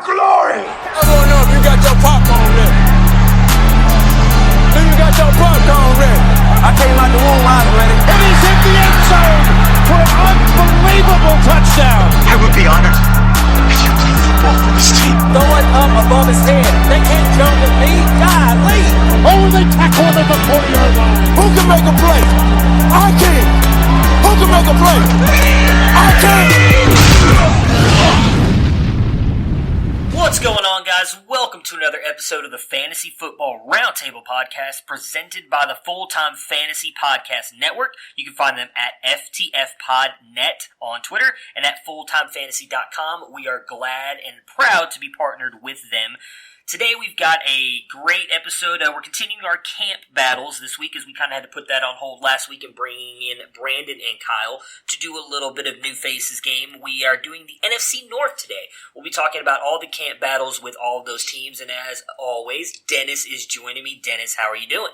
glory. I want to know if you got your popcorn ready. Do you got your popcorn ready? I came out the womb, I was ready. And he's hit the end zone for an unbelievable touchdown. I would be honored if you played football for this team. Throw it up above his head. They can't jump at me. Golly. Oh, they tackle him at the 40-yard line. Who can make a play? I can. Who can make a play? I can. What's going on, guys? Welcome to another episode of the Fantasy Football Roundtable Podcast, presented by the Full-Time Fantasy Podcast Network. You can find them at FTFPodNet on Twitter and at FullTimeFantasy.com. We are glad and proud to be partnered with them. Today we've got a great episode. We're continuing our camp battles this week, as we kind of had to put that on hold last week and bringing in Brandon and Kyle to do a little bit of New Faces game. We are doing the NFC North today. We'll be talking about all the camp battles with all of those teams, and as always, Dennis is joining me. Dennis, how are you doing?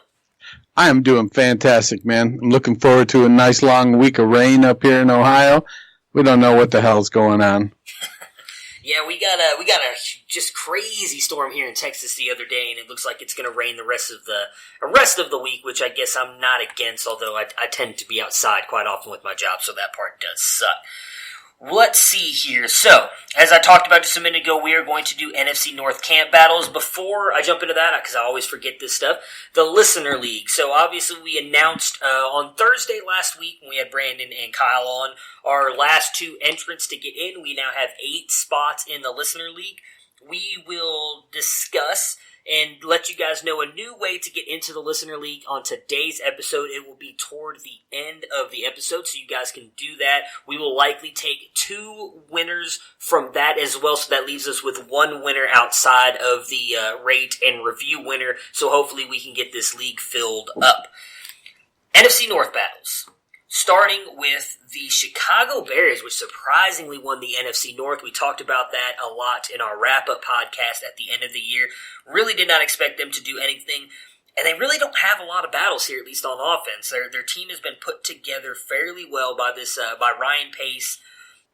I am doing fantastic, man. I'm looking forward to a nice long week of rain up here in Ohio. We don't know what the hell's going on. Yeah, we got a just crazy storm here in Texas the other day, and it looks like it's going to rain the rest of the week, which I guess I'm not against, although I tend to be outside quite often with my job, so that part does suck. Let's see here. So, as I talked about just a minute ago, we are going to do NFC North camp battles. Before I jump into that, because I always forget this stuff, the Listener League. So, obviously, we announced on Thursday last week, when we had Brandon and Kyle on, our last two entrants to get in. We now have 8 spots in the Listener League. We will discuss and let you guys know a new way to get into the Listener League on today's episode. It will be toward the end of the episode, so you guys can do that. We will likely take 2 winners from that as well, so that leaves us with 1 winner outside of the rate and review winner, so hopefully we can get this league filled up. NFC North battles. Starting with the Chicago Bears, which surprisingly won the NFC North. We talked about that a lot in our wrap-up podcast at the end of the year. Really did not expect them to do anything, and they really don't have a lot of battles here, at least on offense. Their team has been put together fairly well by Ryan Pace.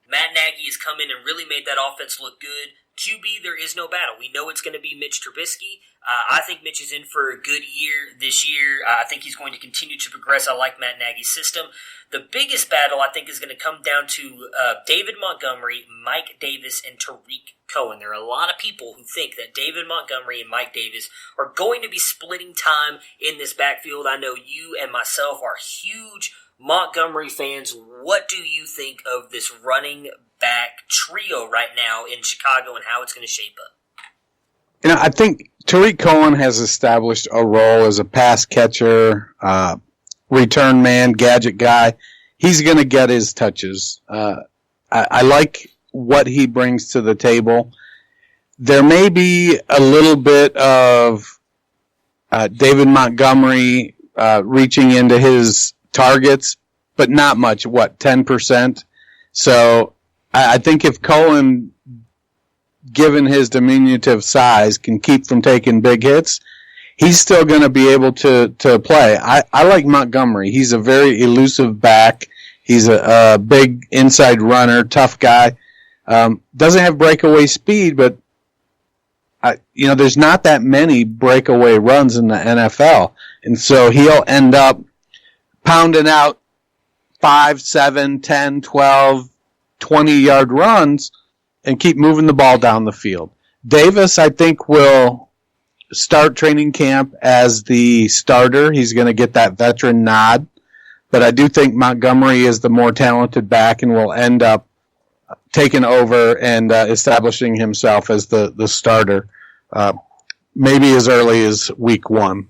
Matt Nagy has come in and really made that offense look good. QB, there is no battle. We know it's going to be Mitch Trubisky. I think Mitch is in for a good year this year. I think he's going to continue to progress. I like Matt Nagy's system. The biggest battle, I think, is going to come down to David Montgomery, Mike Davis, and Tariq Cohen. There are a lot of people who think that David Montgomery and Mike Davis are going to be splitting time in this backfield. I know you and myself are huge Montgomery fans. What do you think of this running back trio right now in Chicago and how it's going to shape up? You know, I think Tariq Cohen has established a role as a pass catcher, return man, gadget guy. He's going to get his touches. I like what he brings to the table. There may be a little bit of David Montgomery reaching into his targets, but not much. 10%? So I think if Cohen, given his diminutive size, can keep from taking big hits, he's still going to be able to play. I like Montgomery. He's a very elusive back. He's a big inside runner, tough guy. Doesn't have breakaway speed, but there's not that many breakaway runs in the NFL. And so he'll end up pounding out 5, 7, 10, 12, 20-yard runs and keep moving the ball down the field. Davis, I think, will start training camp as the starter. He's going to get that veteran nod. But I do think Montgomery is the more talented back and will end up taking over and establishing himself as the starter, maybe as early as week 1.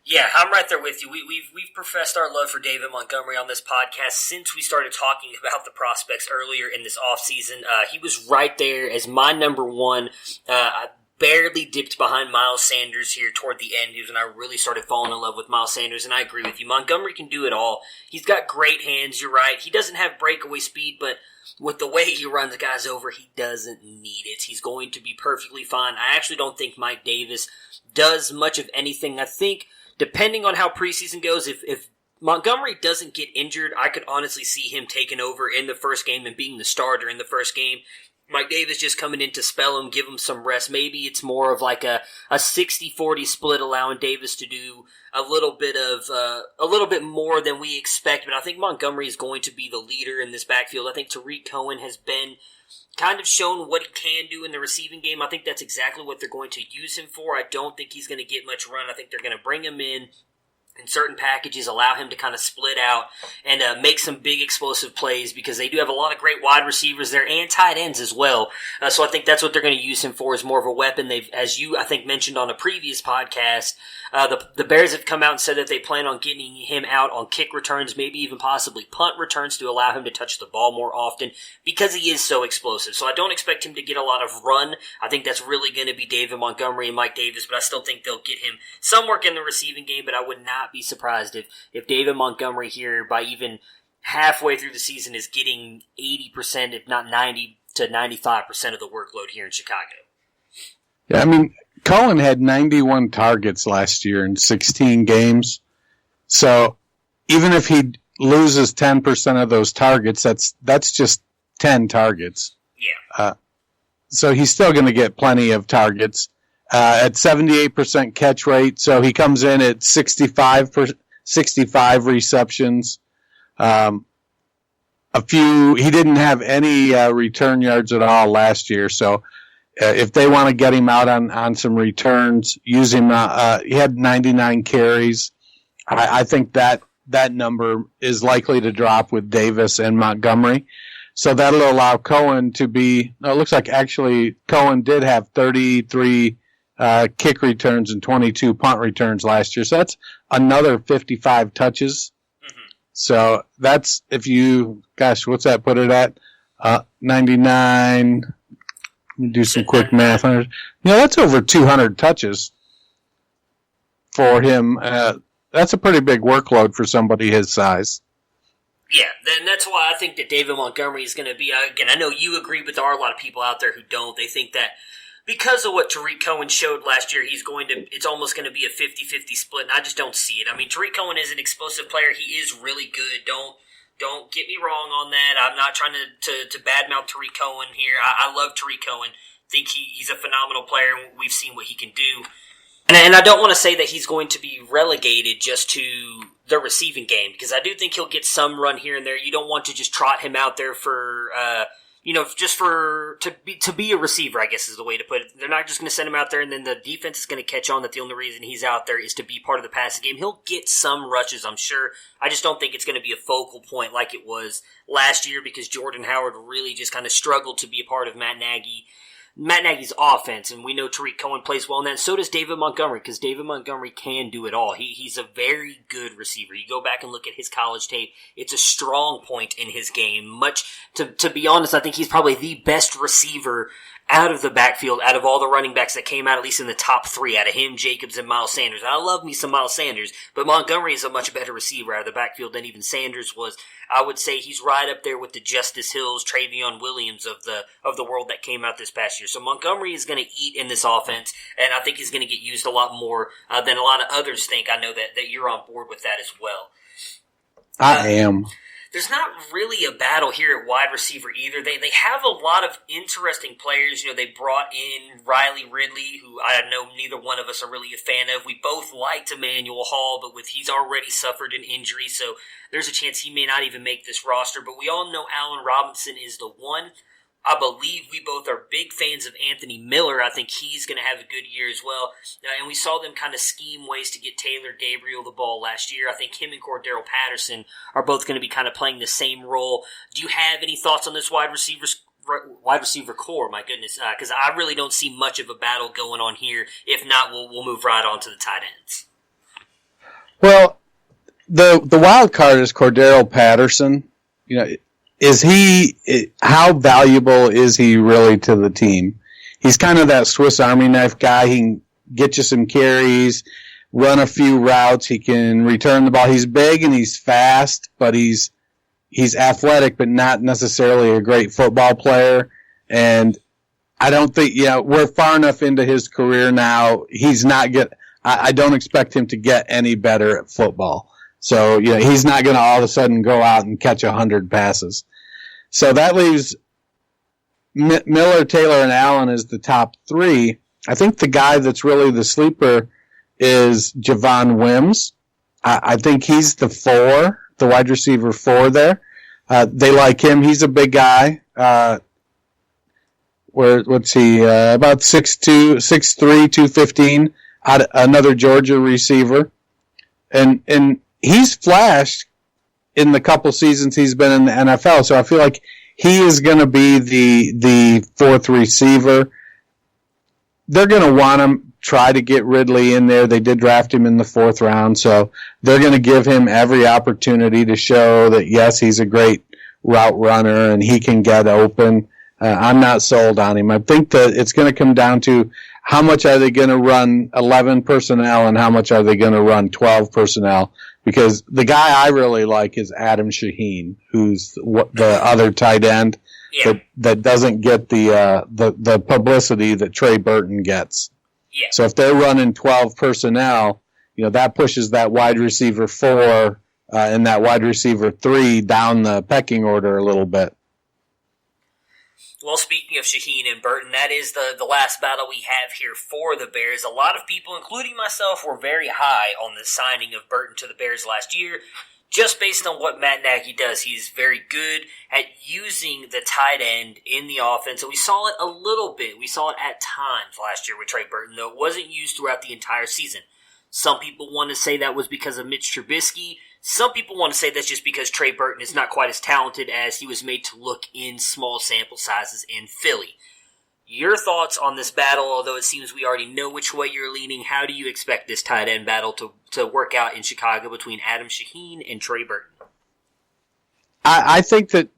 Yeah, I'm right there with you. We've professed our love for David Montgomery on this podcast since we started talking about the prospects earlier in this offseason. He was right there as my number 1. I barely dipped behind Miles Sanders here toward the end. When I really started falling in love with Miles Sanders, and I agree with you. Montgomery can do it all. He's got great hands, you're right. He doesn't have breakaway speed, but with the way he runs guys over, he doesn't need it. He's going to be perfectly fine. I actually don't think Mike Davis does much of anything. I think, depending on how preseason goes, if Montgomery doesn't get injured, I could honestly see him taking over in the first game and being the starter in the first game. Mike Davis just coming in to spell him, give him some rest. Maybe it's more of like a 60-40 split, allowing Davis to do a little bit more than we expect. But I think Montgomery is going to be the leader in this backfield. I think Tariq Cohen has been kind of shown what he can do in the receiving game. I think that's exactly what they're going to use him for. I don't think he's going to get much run. I think they're going to bring him in certain packages, allow him to kind of split out and make some big explosive plays, because they do have a lot of great wide receivers there and tight ends as well. So I think that's what they're going to use him for, is more of a weapon. They've, as you I think mentioned on a previous podcast, the Bears have come out and said that they plan on getting him out on kick returns, maybe even possibly punt returns, to allow him to touch the ball more often, because he is so explosive. So I don't expect him to get a lot of run. I think that's really going to be David Montgomery and Mike Davis, but I still think they'll get him some work in the receiving game. But I would not be surprised if David Montgomery here, by even halfway through the season, is getting 80%, if not 90 to 95% of the workload here in Chicago. Yeah, I mean, Cohen had 91 targets last year in 16 games. So even if he loses 10% of those targets, that's just 10 targets. Yeah. So he's still going to get plenty of targets. At 78% catch rate, so he comes in at 65 receptions. He didn't have any return yards at all last year, so if they want to get him out on some returns, use him. He had 99 carries. I think that number is likely to drop with Davis and Montgomery. So that'll allow Cohen to be, it looks like actually Cohen did have 33 kick returns and 22 punt returns last year. So that's another 55 touches. Mm-hmm. So that's, what's that put it at? 99. Let me do some quick math. That's over 200 touches for him. That's a pretty big workload for somebody his size. Yeah, then that's why I think that David Montgomery is going to be, again, I know you agree, but there are a lot of people out there who don't. They think that because of what Tariq Cohen showed last year, it's almost going to be a 50-50 split, and I just don't see it. I mean, Tariq Cohen is an explosive player. He is really good. Don't get me wrong on that. I'm not trying to badmouth Tariq Cohen here. I love Tariq Cohen. Think he's a phenomenal player, and we've seen what he can do. And I don't want to say that he's going to be relegated just to the receiving game, because I do think he'll get some run here and there. You don't want to just trot him out there for, to be a receiver, I guess is the way to put it. They're not just going to send him out there and then the defense is going to catch on that the only reason he's out there is to be part of the passing game. He'll get some rushes, I'm sure. I just don't think it's going to be a focal point like it was last year, because Jordan Howard really just kind of struggled to be a part of Matt Nagy's offense, and we know Tariq Cohen plays well in that, and so does David Montgomery, because David Montgomery can do it all. He's a very good receiver. You go back and look at his college tape, it's a strong point in his game. To be honest, I think he's probably the best receiver out of the backfield, out of all the running backs that came out, at least in the top three, out of him, Jacobs, and Miles Sanders. And I love me some Miles Sanders, but Montgomery is a much better receiver out of the backfield than even Sanders was. I would say he's right up there with the Justice Hills, Travion Williams of the world that came out this past year. So Montgomery is going to eat in this offense, and I think he's going to get used a lot more than a lot of others think. I know that you're on board with that as well. I am. There's not really a battle here at wide receiver either. They have a lot of interesting players. They brought in Riley Ridley, who I know neither one of us are really a fan of. We both liked Emmanuel Hall, but he's already suffered an injury, so there's a chance he may not even make this roster. But we all know Allen Robinson is the one. I believe we both are big fans of Anthony Miller. I think he's going to have a good year as well. And we saw them kind of scheme ways to get Taylor Gabriel the ball last year. I think him and Cordero Patterson are both going to be kind of playing the same role. Do you have any thoughts on this wide receiver core? My goodness, because I really don't see much of a battle going on here. If not, we'll move right on to the tight ends. Well, the wild card is Cordero Patterson. How valuable is he really to the team? He's kind of that Swiss Army knife guy. He can get you some carries, run a few routes. He can return the ball. He's big and he's fast, but he's athletic, but not necessarily a great football player. And I don't think, we're far enough into his career now. He's not I don't expect him to get any better at football. So, he's not going to all of a sudden go out and catch 100 passes. So that leaves Miller, Taylor, and Allen is the top three. I think the guy that's really the sleeper is Javon Wims. I think he's the wide receiver 4 there. They like him. He's a big guy. What's he? About 6'2", 6'3", 215. Another Georgia receiver. And he's flashed in the couple seasons he's been in the NFL. So I feel like he is going to be the fourth receiver. They're going to want him, try to get Ridley in there. They did draft him in the 4th round, so they're going to give him every opportunity to show that, yes, he's a great route runner and he can get open. I'm not sold on him. I think that it's going to come down to how much are they going to run 11 personnel and how much are they going to run 12 personnel, because the guy I really like is Adam Shaheen, who's the other tight end. Yeah. That doesn't get the publicity that Trey Burton gets. Yeah. So if they're running 12 personnel, that pushes that wide receiver 4 and that wide receiver 3 down the pecking order a little bit. Well, speaking of Shaheen and Burton, that is the last battle we have here for the Bears. A lot of people, including myself, were very high on the signing of Burton to the Bears last year. Just based on what Matt Nagy does, he's very good at using the tight end in the offense. And we saw it a little bit. We saw it at times last year with Trey Burton, though it wasn't used throughout the entire season. Some people want to say that was because of Mitch Trubisky. Some people want to say that's just because Trey Burton is not quite as talented as he was made to look in small sample sizes in Philly. Your thoughts on this battle, although it seems we already know which way you're leaning, how do you expect this tight end battle to work out in Chicago between Adam Shaheen and Trey Burton? I think that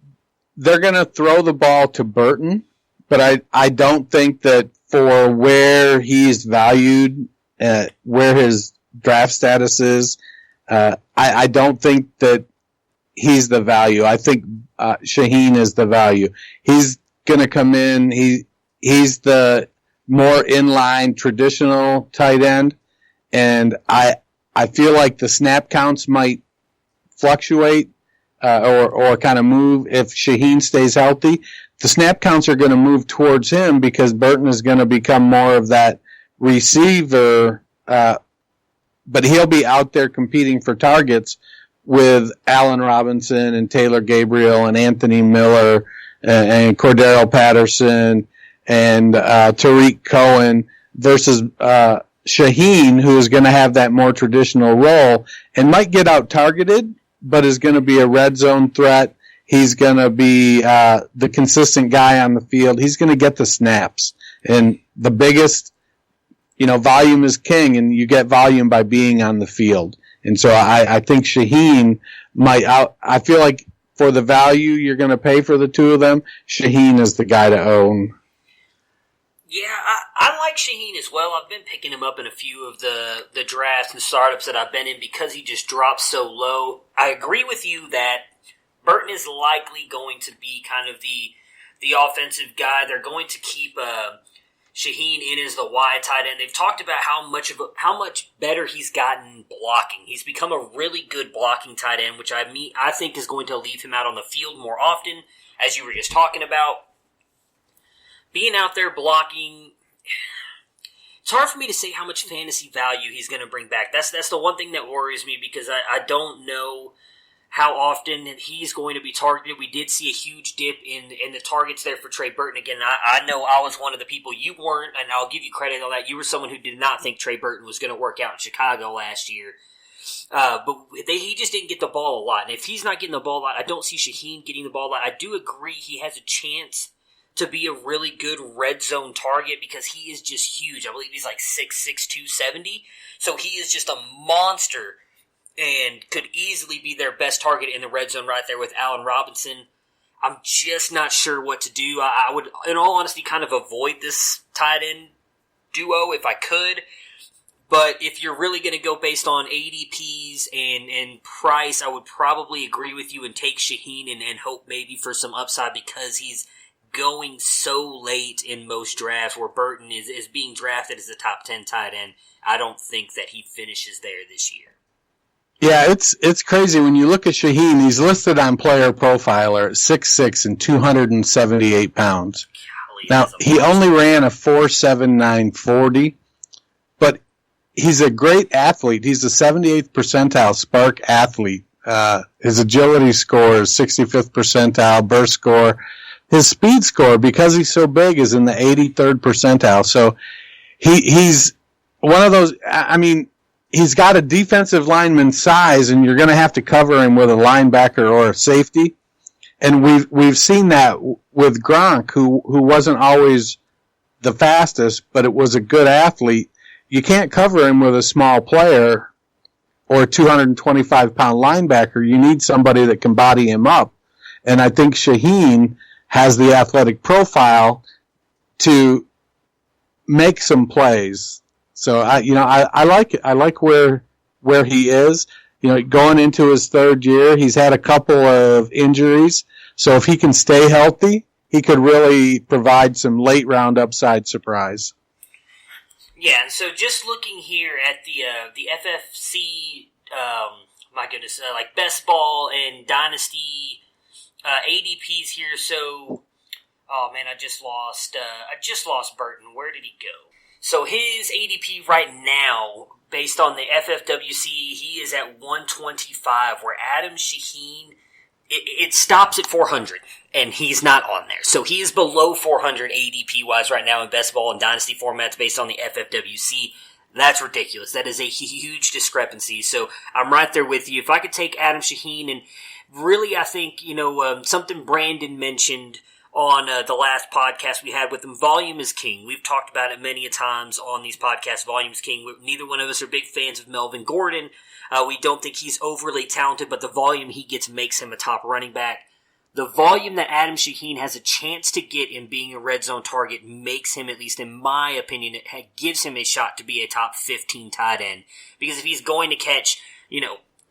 they're going to throw the ball to Burton, but I don't think that for where he's valued, where his draft status is, I don't think that he's the value. I think Shaheen is the value. He's going to come in. He's the more inline traditional tight end, and I feel like the snap counts might fluctuate or kind of move if Shaheen stays healthy. The snap counts are going to move towards him because Burton is going to become more of that receiver, but he'll be out there competing for targets with Allen Robinson and Taylor Gabriel and Anthony Miller and Cordero Patterson and Tariq Cohen versus Shaheen, who is going to have that more traditional role and might get out targeted, but is going to be a red zone threat. He's going to be the consistent guy on the field. He's going to get the snaps. And the biggest, volume is king, and you get volume by being on the field. And so I think Shaheen I feel like for the value you're going to pay for the two of them, Shaheen is the guy to own. Yeah, I like Shaheen as well. I've been picking him up in a few of the drafts and startups that I've been in because he just drops so low. I agree with you that Burton is likely going to be kind of the offensive guy. They're going to keep Shaheen in as the wide tight end. They've talked about how much better he's gotten blocking. He's become a really good blocking tight end, which I think is going to leave him out on the field more often, as you were just talking about. Being out there blocking, it's hard for me to say how much fantasy value he's going to bring back. That's the one thing that worries me because I don't know how often he's going to be targeted. We did see a huge dip in the targets there for Trey Burton. Again, I know I was one of the people. You weren't, and I'll give you credit on that. You were someone who did not think Trey Burton was going to work out in Chicago last year. But he just didn't get the ball a lot. And if he's not getting the ball a lot, I don't see Shaheen getting the ball a lot. I do agree he has a chance to be a really good red zone target because he is just huge. I believe he's like 6'6", 270. So he is just a monster and could easily be their best target in the red zone right there with Allen Robinson. I'm just not sure what to do. I would, in all honesty, kind of avoid this tight end duo if I could. But if you're really going to go based on ADPs and price, I would probably agree with you and take Shaheen and hope maybe for some upside because he's going so late in most drafts where Burton is being drafted as a top 10 tight end. I don't think that he finishes there this year. Yeah, it's crazy when you look at Shaheen. He's listed on Player Profiler at 6'6" and 278 pounds. Golly, Now he only ran a 4.79 40, but he's a great athlete. He's a 78th percentile Spark athlete. His agility score is 65th percentile, burst score. His speed score, because he's so big, is in the 83rd percentile. So he's one of those. I mean, he's got a defensive lineman size, and you're going to have to cover him with a linebacker or a safety. And we've seen that with Gronk, who wasn't always the fastest, but it was a good athlete. You can't cover him with a small player or a 225-pound linebacker. You need somebody that can body him up. And I think Shaheen has the athletic profile to make some plays. So I like it. I like where he is. Going into his third year, he's had a couple of injuries. So if he can stay healthy, he could really provide some late round upside surprise. Yeah, and so just looking here at the FFC, my goodness, like best ball and dynasty ADPs here. So, oh man, I just lost Burton. Where did he go? So his ADP right now, based on the FFWC, he is at 125. Where Adam Shaheen, it stops at 400, and he's not on there. So he is below 400 ADP-wise right now in best ball and dynasty formats based on the FFWC. That's ridiculous. That is a huge discrepancy. So I'm right there with you. If I could take Adam Shaheen, and really I think, something Brandon mentioned on the last podcast we had with him, volume is king. We've talked about it many a times on these podcasts. Volume is king. Neither one of us are big fans of Melvin Gordon. We don't think he's overly talented, but the volume he gets makes him a top running back. The volume that Adam Shaheen has a chance to get in being a red zone target makes him, at least in my opinion, it gives him a shot to be a top 15 tight end. Because if he's going to catch,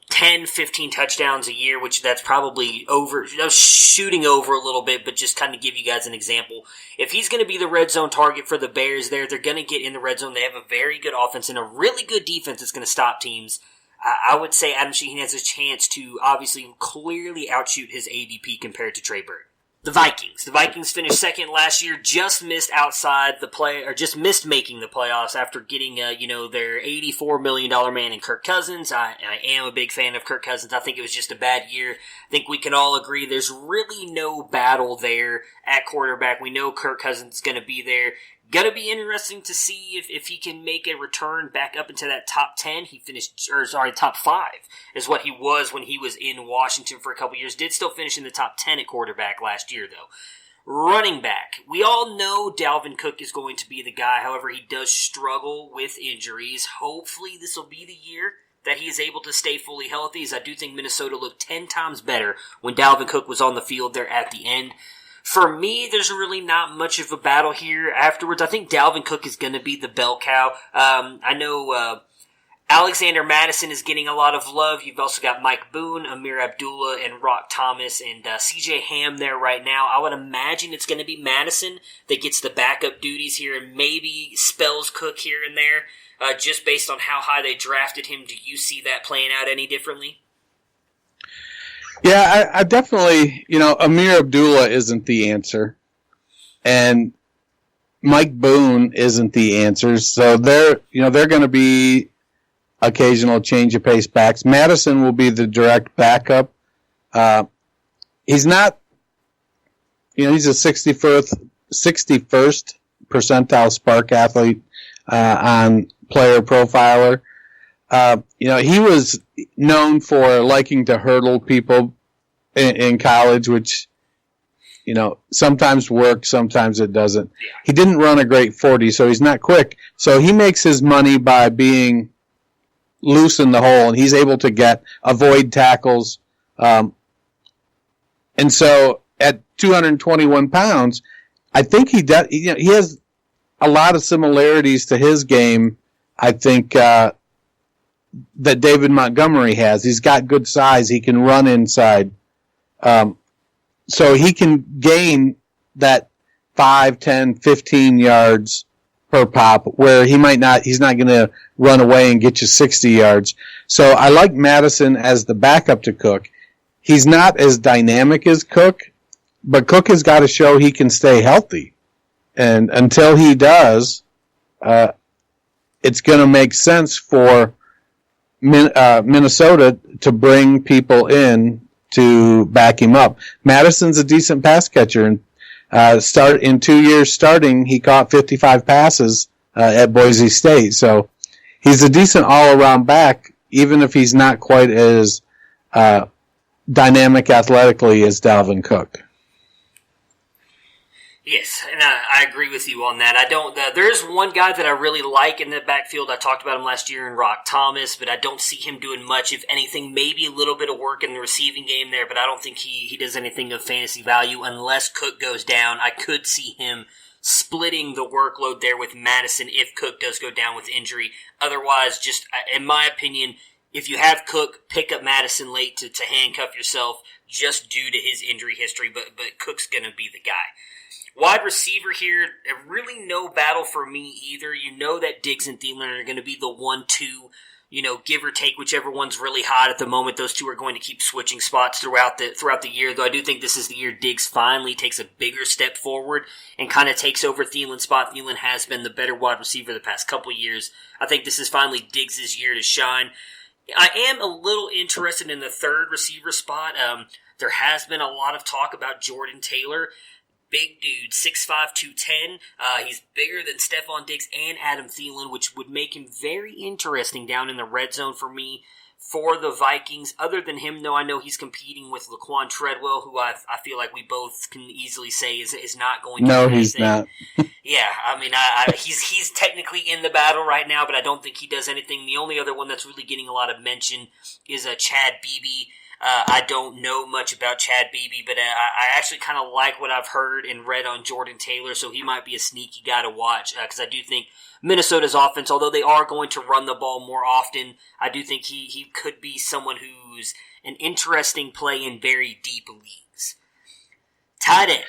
10, 15 touchdowns a year, which that's probably over, shooting over a little bit, but just kind of give you guys an example. If he's going to be the red zone target for the Bears they're going to get in the red zone. They have a very good offense and a really good defense that's going to stop teams. I would say Adam Shaheen has a chance to obviously clearly outshoot his ADP compared to Trey Burton. The Vikings finished second last year, just missed making the playoffs after getting, their $84 million man in Kirk Cousins. I am a big fan of Kirk Cousins. I think it was just a bad year. I think we can all agree there's really no battle there at quarterback. We know Kirk Cousins is going to be there. Going to be interesting to see if he can make a return back up into that top 10. Top 5 is what he was when he was in Washington for a couple years. Did still finish in the top 10 at quarterback last year, though. Running back. We all know Dalvin Cook is going to be the guy. However, he does struggle with injuries. Hopefully this will be the year that he is able to stay fully healthy, as I do think Minnesota looked 10 times better when Dalvin Cook was on the field there at the end. For me, there's really not much of a battle here afterwards. I think Dalvin Cook is going to be the bell cow. I know Alexander Madison is getting a lot of love. You've also got Mike Boone, Amir Abdullah, and Rock Thomas, and C.J. Ham there right now. I would imagine it's going to be Madison that gets the backup duties here and maybe spells Cook here and there, just based on how high they drafted him. Do you see that playing out any differently? Yeah, I definitely, Amir Abdullah isn't the answer. And Mike Boone isn't the answer. So they're going to be occasional change of pace backs. Madison will be the direct backup. He's not, he's a 61st percentile Spark athlete on Player Profiler. He was known for liking to hurdle people in college, which, sometimes works, sometimes it doesn't. He didn't run a great 40, so he's not quick. So he makes his money by being loose in the hole, and he's able to avoid tackles. And so at 221 pounds, I think he has a lot of similarities to his game, I think, that David Montgomery has. He's got good size. He can run inside. So he can gain that 5, 10, 15 yards per pop, where he's not going to run away and get you 60 yards. So I like Madison as the backup to Cook. He's not as dynamic as Cook, but Cook has got to show he can stay healthy. And until he does, it's going to make sense for Minnesota to bring people in to back him up. Madison's a decent pass catcher, and in 2 years starting, he caught 55 passes at Boise State. So he's a decent all-around back, even if he's not quite as dynamic athletically as Dalvin Cook. Yes, and I agree with you on that. There's one guy that I really like in the backfield. I talked about him last year in Rock Thomas, but I don't see him doing much. If anything, maybe a little bit of work in the receiving game there, but I don't think he does anything of fantasy value unless Cook goes down. I could see him splitting the workload there with Madison if Cook does go down with injury. Otherwise, just in my opinion, if you have Cook, pick up Madison late to handcuff yourself just due to his injury history, but Cook's going to be the guy. Wide receiver here, really no battle for me either. You know that Diggs and Thielen are going to be the 1-2, give or take whichever one's really hot at the moment. Those two are going to keep switching spots throughout the year, though I do think this is the year Diggs finally takes a bigger step forward and kind of takes over Thielen's spot. Thielen has been the better wide receiver the past couple years. I think this is finally Diggs' year to shine. I am a little interested in the third receiver spot. There has been a lot of talk about Jordan Taylor. Big dude, 6'5", 210. He's bigger than Stephon Diggs and Adam Thielen, which would make him very interesting down in the red zone for me for the Vikings. Other than him, though, I know he's competing with Laquan Treadwell, who I feel like we both can easily say is not going to do anything. No, he's not. Yeah, I mean, he's technically in the battle right now, but I don't think he does anything. The only other one that's really getting a lot of mention is Chad Beebe. I don't know much about Chad Beebe, but I actually kind of like what I've heard and read on Jordan Taylor, so he might be a sneaky guy to watch, because I do think Minnesota's offense, although they are going to run the ball more often, I do think he could be someone who's an interesting play in very deep leagues. Tight end.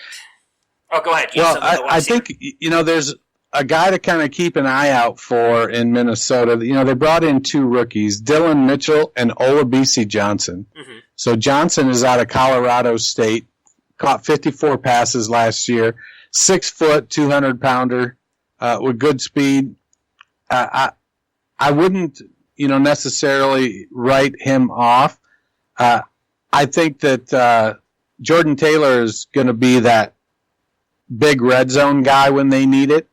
Oh, go ahead. Well, I think, there's a guy to kind of keep an eye out for in Minnesota. They brought in two rookies, Dylan Mitchell and Olabisi Johnson. Mm-hmm. So Johnson is out of Colorado State, caught 54 passes last year, 6 foot, 200-pounder with good speed. I wouldn't, necessarily write him off. I think that Jordan Taylor is going to be that big red zone guy when they need it.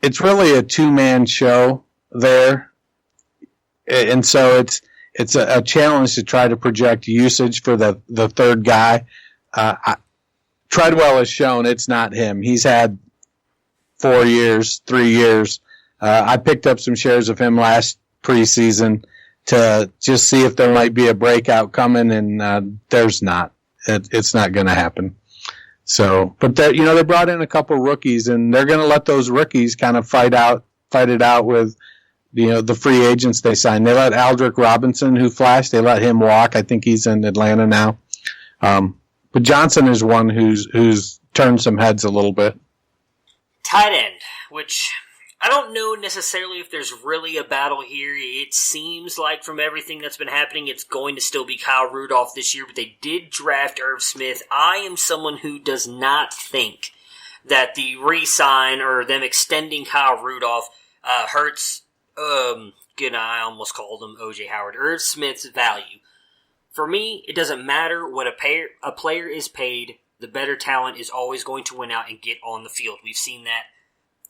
It's really a two-man show there, and so it's a challenge to try to project usage for the third guy. Treadwell has shown it's not him. He's had 3 years. I picked up some shares of him last preseason to just see if there might be a breakout coming, and there's not. It's not going to happen. So, but they brought in a couple rookies, and they're going to let those rookies kind of fight it out with, the free agents they signed. They let Aldrick Robinson, who flashed, they let him walk. I think he's in Atlanta now. But Johnson is one who's turned some heads a little bit. Tight end, which I don't know necessarily if there's really a battle here. It seems like from everything that's been happening, it's going to still be Kyle Rudolph this year, but they did draft Irv Smith. I am someone who does not think that the re-sign or them extending Kyle Rudolph hurts, I almost called him O.J. Howard, Irv Smith's value. For me, it doesn't matter what a player is paid, the better talent is always going to win out and get on the field. We've seen that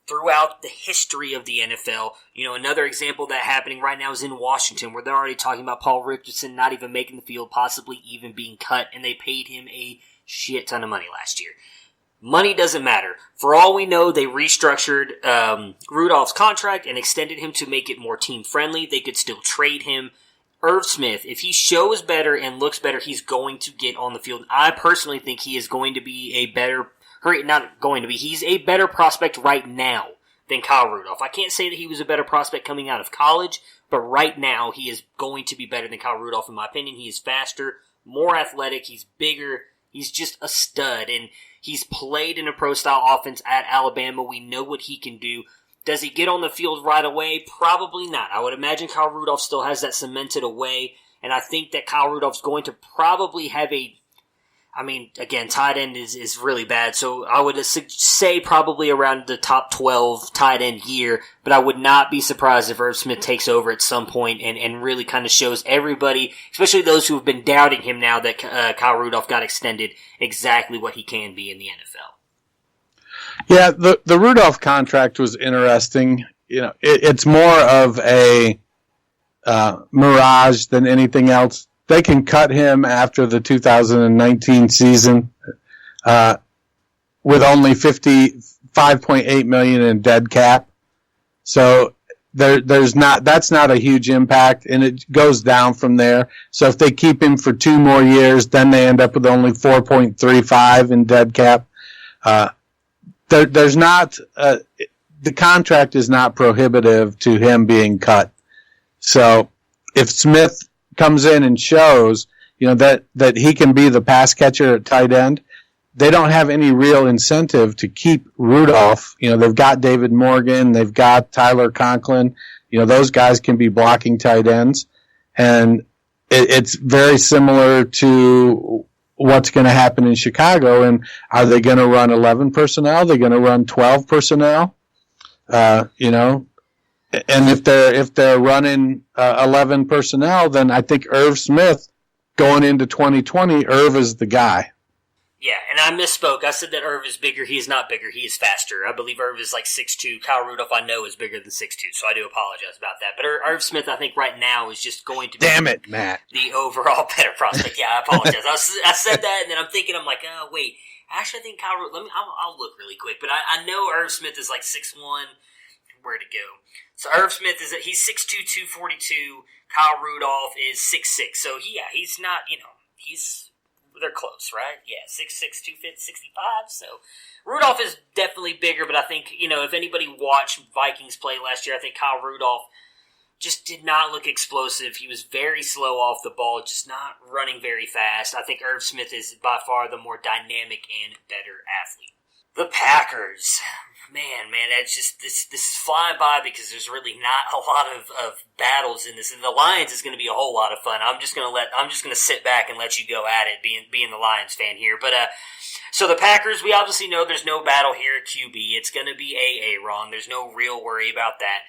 throughout the history of the NFL. Another example of that happening right now is in Washington, where they're already talking about Paul Richardson not even making the field, possibly even being cut, and they paid him a shit ton of money last year. Money doesn't matter. For all we know, they restructured Rudolph's contract and extended him to make it more team-friendly. They could still trade him. Irv Smith, if he shows better and looks better, he's going to get on the field. I personally think he is going to be he's a better prospect right now than Kyle Rudolph. I can't say that he was a better prospect coming out of college, but right now he is going to be better than Kyle Rudolph in my opinion. He is faster, more athletic, he's bigger, he's just a stud. And He's played in a pro-style offense at Alabama. We know what he can do. Does he get on the field right away? Probably not. I would imagine Kyle Rudolph still has that cemented away, and I think that Kyle Rudolph's going to probably have again, tight end is really bad, so I would say probably around the top 12 tight end year, but I would not be surprised if Irv Smith takes over at some point and really kind of shows everybody, especially those who have been doubting him now that Kyle Rudolph got extended, exactly what he can be in the NFL. Yeah, the Rudolph contract was interesting. It's more of a mirage than anything else. They can cut him after the 2019 season with only $55.8 million in dead cap. So that's not a huge impact, and it goes down from there. So if they keep him for 2 more years, then they end up with only 4.35 in dead cap. There's not the contract is not prohibitive to him being cut. So if Smith comes in and shows, that he can be the pass catcher at tight end, they don't have any real incentive to keep Rudolph. They've got David Morgan, they've got Tyler Conklin. Those guys can be blocking tight ends, and it's very similar to what's going to happen in Chicago. And are they going to run 11 personnel? Are they going to run 12 personnel? And if they're running 11 personnel, then I think Irv Smith going into 2020, Irv is the guy. Yeah, and I misspoke. I said that Irv is bigger. He is not bigger. He is faster. I believe Irv is like 6'2". Kyle Rudolph, I know, is bigger than 6'2", so I do apologize about that. But Irv Smith, I think right now is just going to be Damn it, Matt. The overall better prospect. Yeah, I apologize. I said that, and then I'm like, oh, wait. Actually, I think Kyle Rudolph, I'll look really quick. But I know Irv Smith is like 6'1". Where'd it go? So Irv Smith he's 6'2", 242. Kyle Rudolph is 6'6". So he's not, they're close, right? Yeah, 6'6", 265. So Rudolph is definitely bigger, but I think, if anybody watched Vikings play last year, I think Kyle Rudolph just did not look explosive. He was very slow off the ball, just not running very fast. I think Irv Smith is by far the more dynamic and better athlete. The Packers. Man, that's just this is flying by because there's really not a lot of battles in this. And the Lions is going to be a whole lot of fun. I'm just going to sit back and let you go at it, being the Lions fan here. But so the Packers, we obviously know there's no battle here at QB. It's going to be Aaron. There's no real worry about that.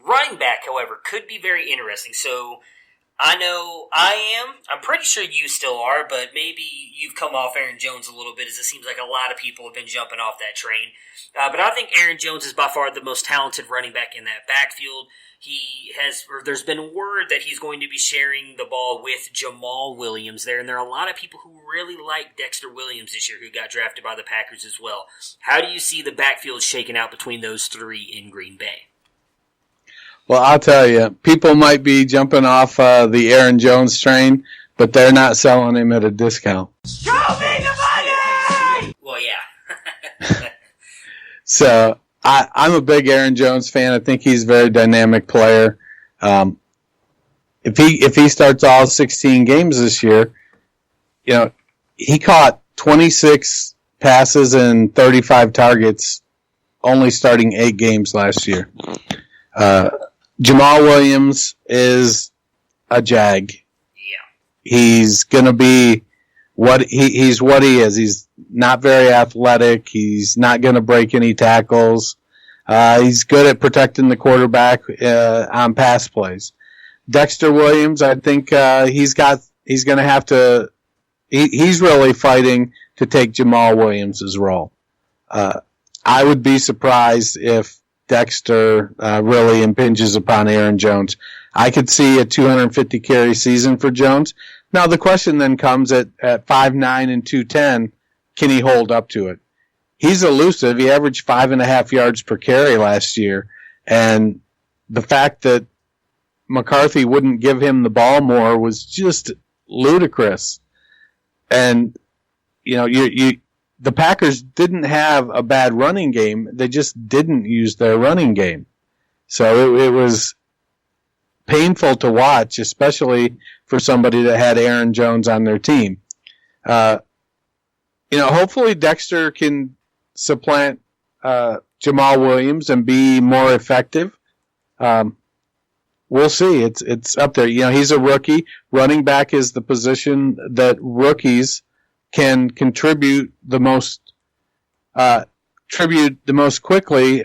Running back, however, could be very interesting. So I know I'm pretty sure you still are, but maybe you've come off Aaron Jones a little bit, as it seems like a lot of people have been jumping off that train. But I think Aaron Jones is by far the most talented running back in that backfield. There's been word that he's going to be sharing the ball with Jamal Williams there, and there are a lot of people who really like Dexter Williams this year who got drafted by the Packers as well. How do you see the backfield shaking out between those three in Green Bay? Well, I'll tell you, people might be jumping off the Aaron Jones train, but they're not selling him at a discount. Show me the money! Well, yeah. So I'm a big Aaron Jones fan. I think he's a very dynamic player. If he starts all 16 games this year, he caught 26 passes and 35 targets, only starting 8 games last year. Jamal Williams is a jag. Yeah. He's going to be he's what he is. He's not very athletic. He's not going to break any tackles. He's good at protecting the quarterback on pass plays. Dexter Williams, I think he's going to have to. He's really fighting to take Jamal Williams' role. I would be surprised if Dexter really impinges upon Aaron Jones. I could see a 250 carry season for Jones. Now the question then comes at 5'9" and 210, can he hold up to it? He's elusive. He averaged 5.5 yards per carry last year, and the fact that McCarthy wouldn't give him the ball more was just ludicrous. And the Packers didn't have a bad running game. They just didn't use their running game. So it was painful to watch, especially for somebody that had Aaron Jones on their team. hopefully Dexter can supplant Jamal Williams and be more effective. We'll see. It's up there. He's a rookie. Running back is the position that rookies can contribute the most quickly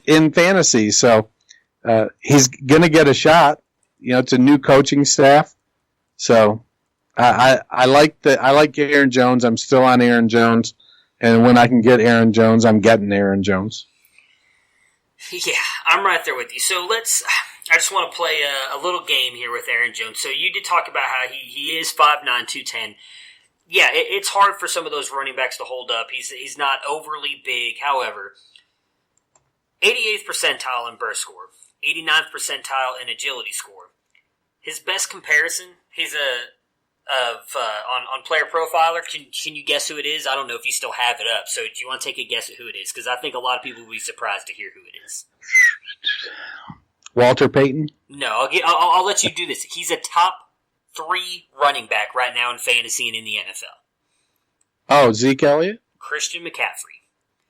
in fantasy. So he's going to get a shot. It's a new coaching staff. So I like Aaron Jones. I'm still on Aaron Jones. And when I can get Aaron Jones, I'm getting Aaron Jones. Yeah, I'm right there with you. So I just want to play a little game here with Aaron Jones. So you did talk about how he is 5'9", 210. Yeah, it's hard for some of those running backs to hold up. He's not overly big. However, 88th percentile in burst score, 89th percentile in agility score. His best comparison, he's on Player Profiler. Can you guess who it is? I don't know if you still have it up. So do you want to take a guess at who it is? Because I think a lot of people will be surprised to hear who it is. Walter Payton? No, I'll let you do this. He's a top 3 running back right now in fantasy and in the NFL. Oh, Zeke Elliott? Christian McCaffrey.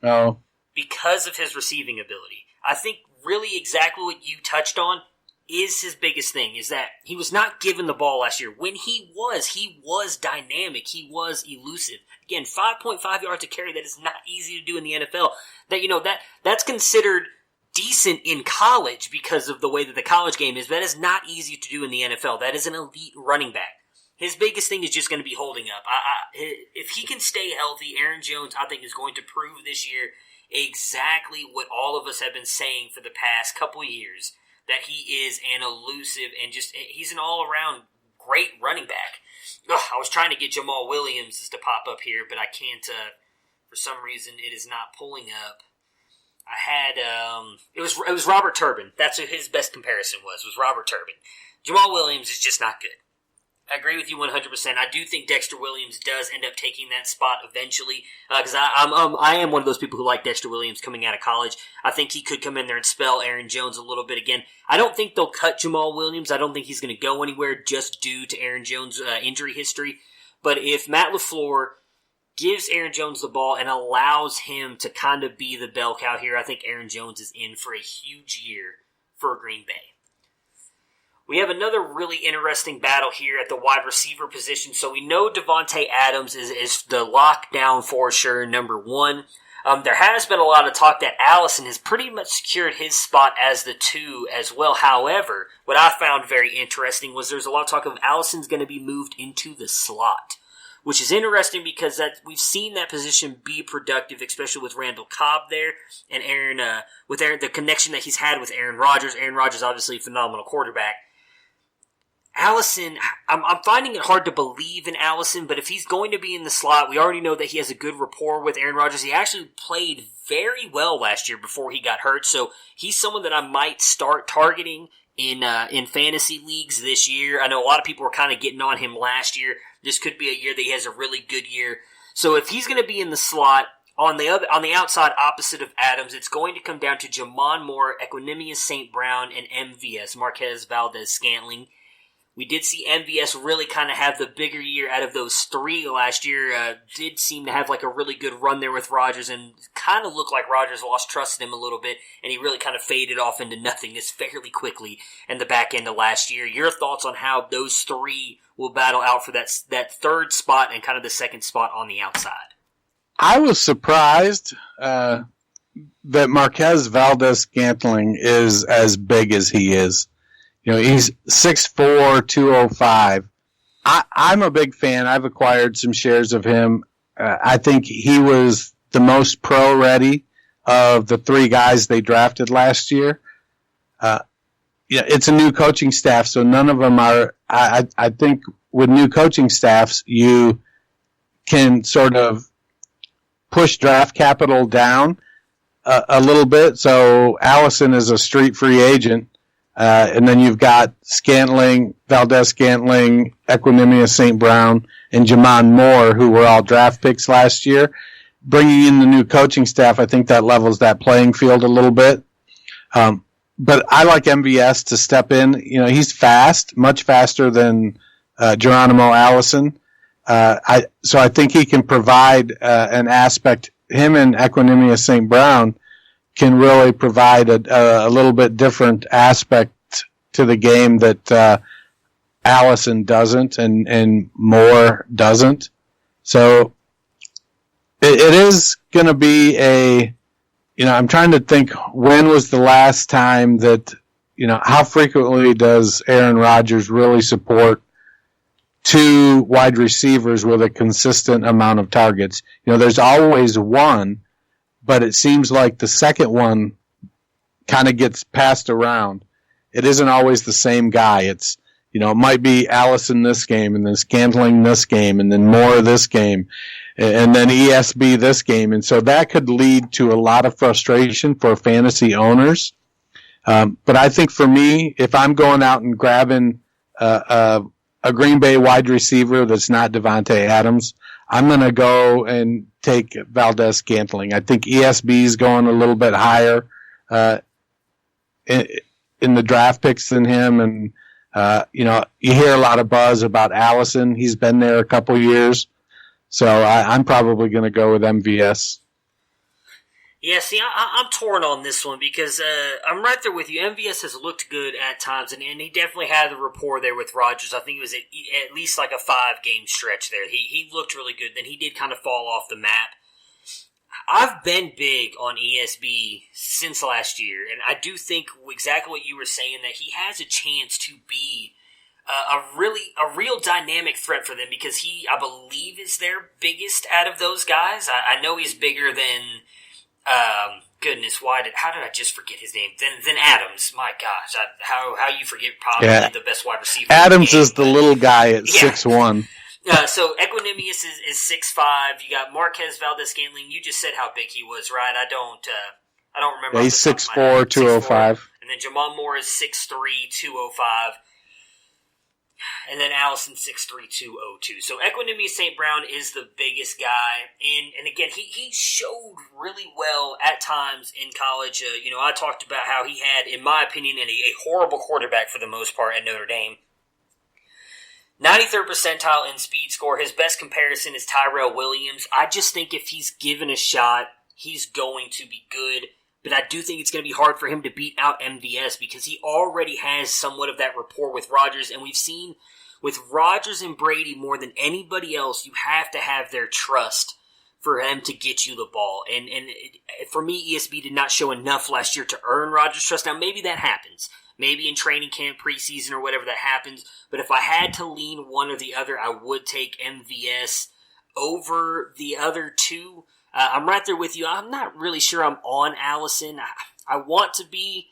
Oh. Because of his receiving ability. I think really exactly what you touched on is his biggest thing, is that he was not given the ball last year. When he was dynamic. He was elusive. Again, 5.5 yards a carry, that is not easy to do in the NFL. That's considered decent in college because of the way that the college game is. That is not easy to do in the NFL. That is an elite running back. His biggest thing is just going to be holding up. If he can stay healthy, Aaron Jones, I think, is going to prove this year exactly what all of us have been saying for the past couple years, that he is an elusive and he's an all-around great running back. I was trying to get Jamal Williams to pop up here, but I can't, for some reason, it is not pulling up. I had, it was Robert Turbin. That's who his best comparison was Robert Turbin. Jamal Williams is just not good. I agree with you 100%. I do think Dexter Williams does end up taking that spot eventually, because I am one of those people who like Dexter Williams coming out of college. I think he could come in there and spell Aaron Jones a little bit again. I don't think they'll cut Jamal Williams. I don't think he's going to go anywhere just due to Aaron Jones' injury history. But if Matt LaFleur gives Aaron Jones the ball and allows him to kind of be the bell cow here, I think Aaron Jones is in for a huge year for Green Bay. We have another really interesting battle here at the wide receiver position. So we know Devontae Adams is the lockdown for sure, number 1. There has been a lot of talk that Allison has pretty much secured his spot as the 2 as well. However, what I found very interesting was there's a lot of talk of Allison's going to be moved into the slot, which is interesting because we've seen that position be productive, especially with Randall Cobb there and Aaron, the connection that he's had with Aaron Rodgers. Aaron Rodgers, obviously a phenomenal quarterback. Allison, I'm finding it hard to believe in Allison, but if he's going to be in the slot, we already know that he has a good rapport with Aaron Rodgers. He actually played very well last year before he got hurt, so he's someone that I might start targeting in fantasy leagues this year. I know a lot of people were kind of getting on him last year. This could be a year that he has a really good year. So if he's going to be in the slot, on the outside opposite of Adams, it's going to come down to Jamon Moore, Equanimous St. Brown, and MVS, Marquez Valdez-Scantling. We did see MVS really kind of have the bigger year out of those 3 last year. Did seem to have like a really good run there with Rodgers and kind of looked like Rodgers lost trust in him a little bit and he really kind of faded off into nothingness fairly quickly in the back end of last year. Your thoughts on how those 3 will battle out for that 3rd spot and kind of the 2nd spot on the outside? I was surprised that Marquez Valdez-Scantling is as big as he is. He's 6'4", 205. I'm a big fan. I've acquired some shares of him. I think he was the most pro-ready of the 3 guys they drafted last year. It's a new coaching staff, so none of them are. I think with new coaching staffs, you can sort of push draft capital down a little bit. So Allison is a street free agent. And then you've got Scantling, Valdez-Scantling, Equanimous St. Brown, and Jamon Moore, who were all draft picks last year. Bringing in the new coaching staff, I think that levels that playing field a little bit. But I like MVS to step in. He's fast, much faster than Geronimo Allison. So I think he can provide an aspect. Him and Equinemius St. Brown can really provide a little bit different aspect to the game that Allison doesn't and Moore doesn't. So it is going to be I'm trying to think when was the last time that, how frequently does Aaron Rodgers really support two wide receivers with a consistent amount of targets? There's always one, but it seems like the second one kind of gets passed around. It isn't always the same guy. It's, it might be Allison this game and then Scantling this game and then Moore this game and then ESB this game. And so that could lead to a lot of frustration for fantasy owners. But I think for me, if I'm going out and grabbing a Green Bay wide receiver that's not Devontae Adams, I'm going to go and take Valdez Scantling. I think ESB is going a little bit higher in the draft picks than him. And, you hear a lot of buzz about Allison. He's been there a couple years. So I'm probably going to go with MVS. Yeah, see, I'm torn on this one because I'm right there with you. MVS has looked good at times, and he definitely had the rapport there with Rodgers. I think it was at least like a 5-game stretch there. He looked really good. Then he did kind of fall off the map. I've been big on ESB since last year, and I do think exactly what you were saying, that he has a chance to be a real dynamic threat for them because he, I believe, is their biggest out of those guys. I know he's bigger than... goodness, how did I just forget his name? Then Adams, my gosh, how you forget probably the best wide receiver. Adams is the little guy at 6'1". So Equinemius is 6'5". You got Marquez Valdez-Scantling. You just said how big he was, right? I don't remember. Yeah, he's 6'4", 205. And then Jamon Moore is 6'3", 205. And then Allison 6'3", 202. So Equinemius St. Brown is the biggest guy. And again, he showed really well at times in college. I talked about how he had, in my opinion, a horrible quarterback for the most part at Notre Dame. 93rd percentile in speed score. His best comparison is Tyrell Williams. I just think if he's given a shot, he's going to be good. But I do think it's going to be hard for him to beat out MVS because he already has somewhat of that rapport with Rodgers. And we've seen with Rodgers and Brady more than anybody else, you have to have their trust for him to get you the ball. And for me, ESB did not show enough last year to earn Rodgers' trust. Now, maybe that happens. Maybe in training camp, preseason, or whatever that happens. But if I had to lean one or the other, I would take MVS over the other two. I'm right there with you. I'm not really sure I'm on Allison. I want to be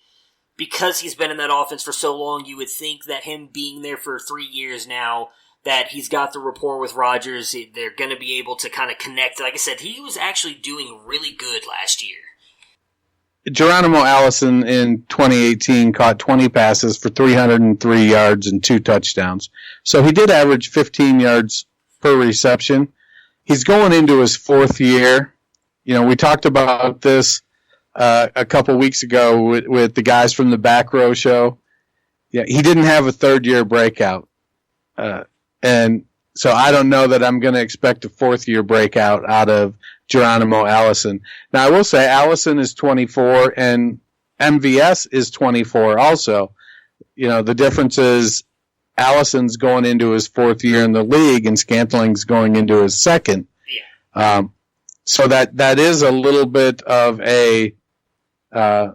because he's been in that offense for so long. You would think that him being there for 3 years now, that he's got the rapport with Rodgers. They're going to be able to kind of connect. Like I said, he was actually doing really good last year. Geronimo Allison in 2018 caught 20 passes for 303 yards and 2 touchdowns. So he did average 15 yards per reception. He's going into his 4th year. We talked about this a couple weeks ago with the guys from the Back Row show. Yeah, he didn't have a 3rd-year breakout. And so I don't know that I'm going to expect a 4th-year breakout out of Geronimo Allison. Now, I will say Allison is 24 and MVS is 24 also. The difference is Allison's going into his 4th year in the league and Scantling's going into his 2nd. Yeah. So that is a little bit of a, I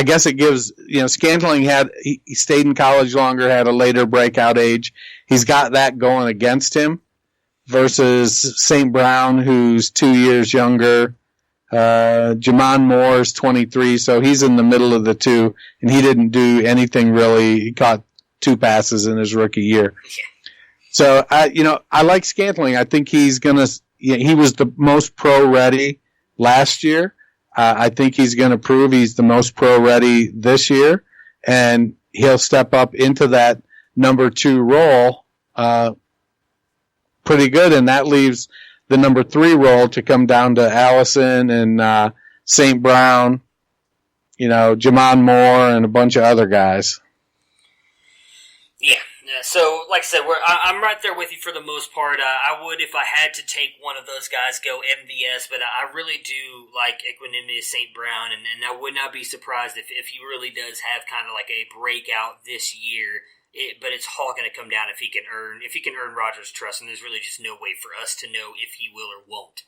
guess it gives, Scantling he stayed in college longer, had a later breakout age. He's got that going against him versus St. Brown, who's 2 years younger. Jamon Moore is 23, so he's in the middle of the two, and he didn't do anything really. He caught 2 passes in his rookie year. So, I like Scantling. I think he's going to – he was the most pro-ready last year. I think he's going to prove he's the most pro-ready this year, and he'll step up into that number 2 role pretty good, and that leaves the number 3 role to come down to Allison and St. Brown, Jamon Moore, and a bunch of other guys. Yeah, So, like I said, I'm right there with you for the most part. I would, if I had to take one of those guys, go MVS, but I really do like Equanimous St. Brown, and I would not be surprised if he really does have kind of like a breakout this year. But it's all going to come down if he can earn Rodgers' trust, and there's really just no way for us to know if he will or won't.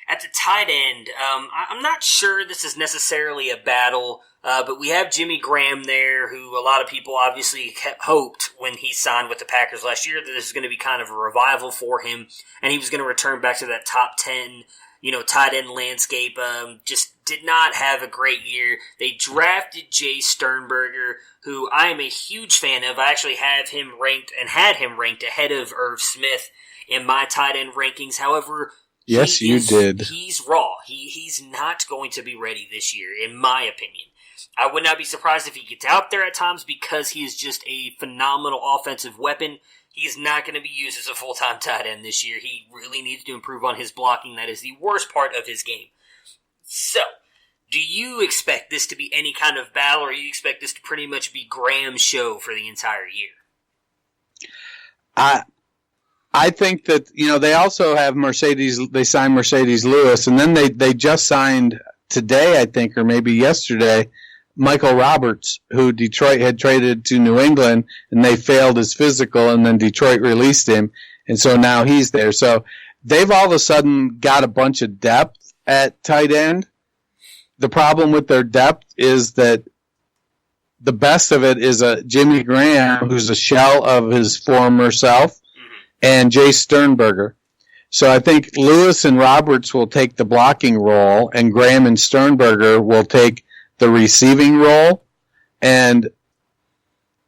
At the tight end, I'm not sure this is necessarily a battle, but we have Jimmy Graham there, who a lot of people obviously hoped when he signed with the Packers last year that this is going to be kind of a revival for him, and he was going to return back to that top 10, tight end landscape. Just did not have a great year. They drafted Jay Sternberger, who I am a huge fan of. I actually have him ranked and had him ranked ahead of Irv Smith in my tight end rankings. However, yes, you did. He's raw. He's not going to be ready this year, in my opinion. I would not be surprised if he gets out there at times because he is just a phenomenal offensive weapon. He is not going to be used as a full-time tight end this year. He really needs to improve on his blocking. That is the worst part of his game. So, do you expect this to be any kind of battle, or do you expect this to pretty much be Graham's show for the entire year? I think that, they also have they signed Mercedes Lewis, and then they just signed today, I think, or maybe yesterday, Michael Roberts, who Detroit had traded to New England, and they failed his physical, and then Detroit released him, and so now he's there. So they've all of a sudden got a bunch of depth at tight end. The problem with their depth is that the best of it is a Jimmy Graham, who's a shell of his former self, and Jay Sternberger. So I think Lewis and Roberts will take the blocking role, and Graham and Sternberger will take the receiving role, and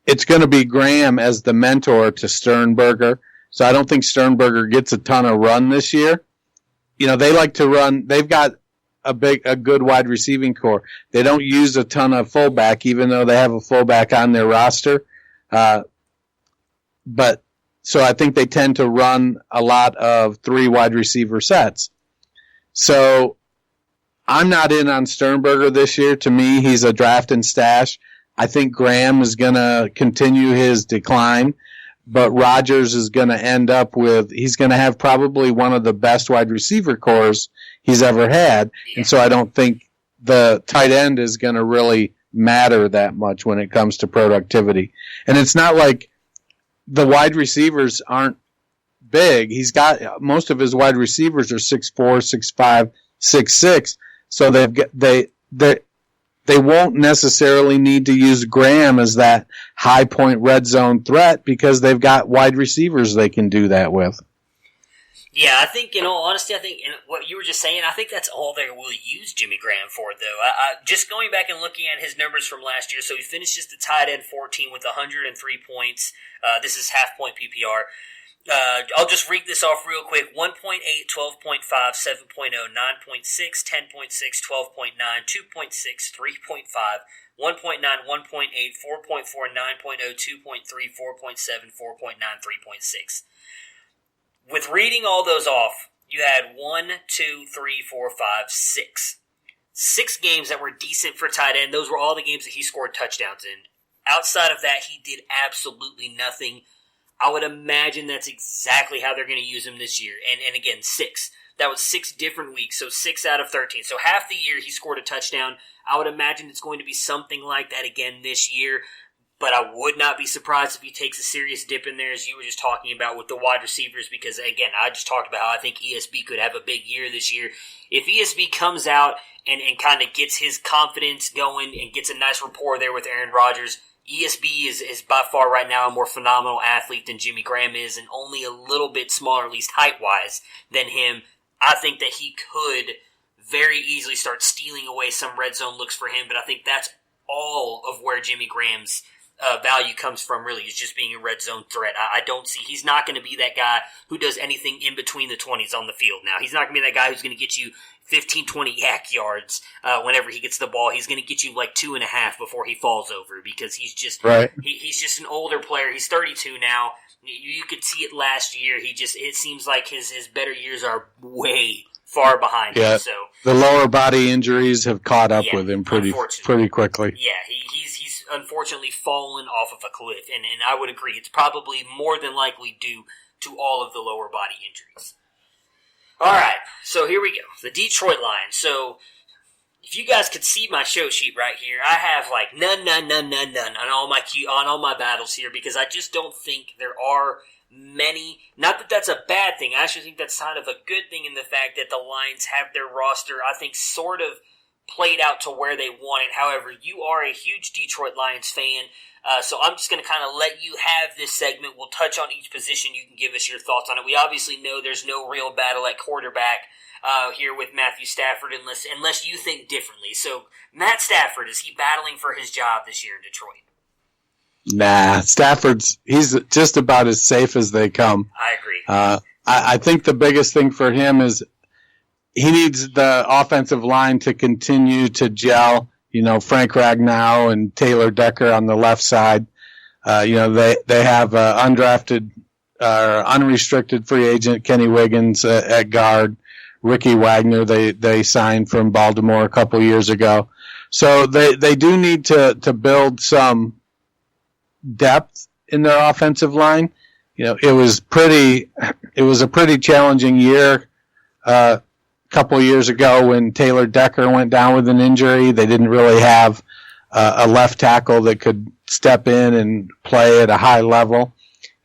it's going to be Graham as the mentor to Sternberger. So I don't think Sternberger gets a ton of run this year. They like to run. They've got a good wide receiving core. They don't use a ton of fullback, even though they have a fullback on their roster. But so I think they tend to run a lot of 3 wide receiver sets. So I'm not in on Sternberger this year. To me, he's a draft and stash. I think Graham is going to continue his decline, but Rodgers is going to end up he's going to have probably one of the best wide receiver cores he's ever had. And so I don't think the tight end is going to really matter that much when it comes to productivity. And it's not like the wide receivers aren't big. He's got most of his wide receivers are 6'4", 6'5", 6'6". So they won't necessarily need to use Graham as that high point red zone threat because they've got wide receivers they can do that with. Yeah, I think, in all honesty, what you were just saying, I think that's all they will use Jimmy Graham for, though. Just going back and looking at his numbers from last year, so he finished just the tight end 14 with 103 points. This is half-point PPR. I'll just read this off real quick. 1.8, 12.5, 7.0, 9.6, 10.6, 12.9, 2.6, 3.5, 1.9, 1.8, 4.4, 9.0, 2.3, 4.7, 4.9, 3.6. With reading all those off, you had 6. 6 games that were decent for tight end. Those were all the games that he scored touchdowns in. Outside of that, he did absolutely nothing. I would imagine that's exactly how they're going to use him this year. And again, 6. That was 6 different weeks, so 6 out of 13. So half the year he scored a touchdown. I would imagine it's going to be something like that again this year. But I would not be surprised if he takes a serious dip in there, as you were just talking about with the wide receivers, because, again, I just talked about how I think ESB could have a big year this year. If ESB comes out and kind of gets his confidence going and gets a nice rapport there with Aaron Rodgers, ESB is by far right now a more phenomenal athlete than Jimmy Graham is, and only a little bit smaller, at least height-wise, than him. I think that he could very easily start stealing away some red zone looks for him, but I think that's all of where Jimmy Graham's value comes from, really, is just being a red zone threat. I don't see, he's not going to be that guy who does anything in between the 20s on the field now. He's not going to be that guy who's going to get you 15, 20 yak yards whenever he gets the ball. He's going to get you like 2.5 before he falls over, because he's just he's just an older player. He's 32 now. You could see it last year. It seems like his better years are way far behind him. So the lower body injuries have caught up with him pretty quickly. Yeah, he's unfortunately fallen off of a cliff, and I would agree. It's probably more than likely due to all of the lower body injuries. All right, so here we go. The Detroit Lions. So if you guys could see my show sheet right here, I have like none on all my battles here, because I just don't think there are many. Not that that's a bad thing. I actually think that's kind of a good thing in the fact that the Lions have their roster, I think, sort of played out to where they want it. However, you are a huge Detroit Lions fan, so I'm just going to kind of let you have this segment. We'll touch on each position. You can give us your thoughts on it. We obviously know there's no real battle at quarterback here with Matthew Stafford unless you think differently. So, Matt Stafford, is he battling for his job this year in Detroit? Nah, he's just about as safe as they come. I agree. I think the biggest thing for him is he needs the offensive line to continue to gel. Frank Ragnow and Taylor Decker on the left side. They have undrafted, unrestricted free agent Kenny Wiggins at guard. Ricky Wagner they signed from Baltimore a couple years ago. So they do need to build some depth in their offensive line. It was a pretty challenging year couple of years ago when Taylor Decker went down with an injury. They didn't really have a left tackle that could step in and play at a high level.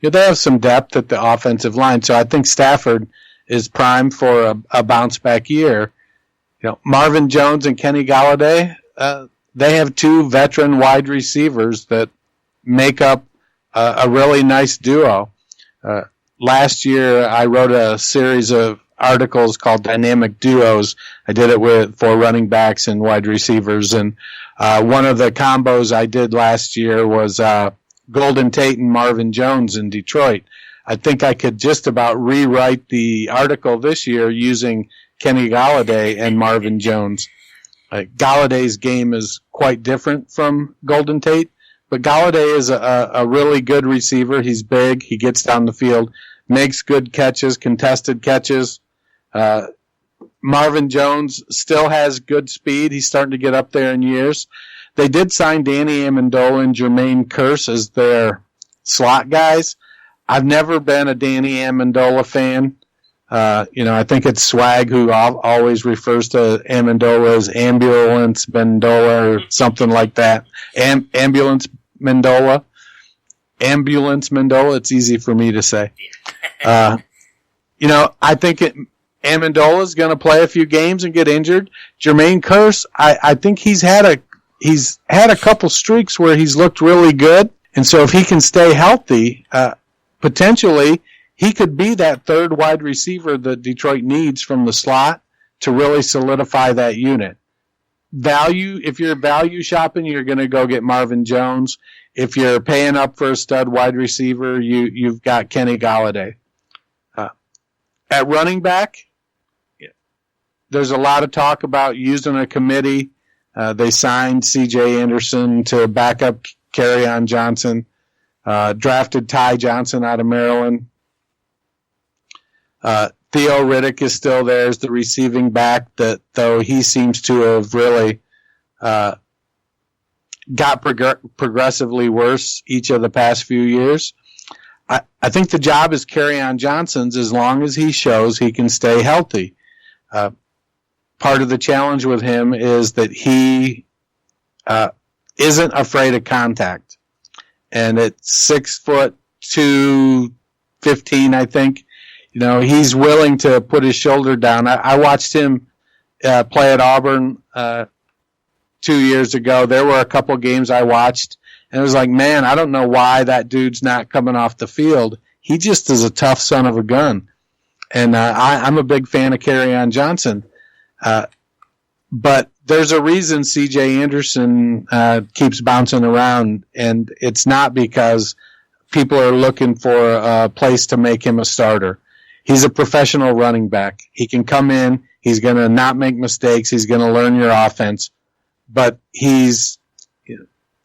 They have some depth at the offensive line, so I think Stafford is primed for a bounce back year. Marvin Jones and Kenny Galladay, they have two veteran wide receivers that make up a really nice duo. Last year, I wrote a series of articles called Dynamic Duos. I did it for running backs and wide receivers, and one of the combos I did last year was Golden Tate and Marvin Jones in Detroit. I think I could just about rewrite the article this year using Kenny Galladay and Marvin Jones. Galladay's game is quite different from Golden Tate, but Galladay is a really good receiver. He's big. He gets down the field, makes good catches, contested catches. Marvin Jones still has good speed. He's starting to get up there in years. They did sign Danny Amendola and Jermaine Kearse as their slot guys. I've never been a Danny Amendola fan. I think it's Swag who always refers to Amendola as Ambulance Mendola or something like that. Ambulance Mendola. Ambulance Mendola. It's easy for me to say. I think Amendola is going to play a few games and get injured. Jermaine Kearse, I think he's had a couple streaks where he's looked really good, and so if he can stay healthy, potentially he could be that third wide receiver that Detroit needs from the slot to really solidify that unit. If you're value shopping, you're going to go get Marvin Jones. If you're paying up for a stud wide receiver, you've got Kenny Galladay. At running back, there's a lot of talk about using a committee. They signed C.J. Anderson to back up Kerryon Johnson, drafted Ty Johnson out of Maryland. Theo Riddick is still there as the receiving back, though he seems to have really got progressively worse each of the past few years. I think the job is Kerryon Johnson's as long as he shows he can stay healthy. Part of the challenge with him is that he isn't afraid of contact. And at 6'2", 215, I think, he's willing to put his shoulder down. I watched him play at Auburn 2 years ago. There were a couple games I watched, and it was like, man, I don't know why that dude's not coming off the field. He just is a tough son of a gun. And I'm a big fan of Kerryon Johnson. But there's a reason C.J. Anderson keeps bouncing around, and it's not because people are looking for a place to make him a starter. He's a professional running back. He can come in. He's going to not make mistakes. He's going to learn your offense. But he's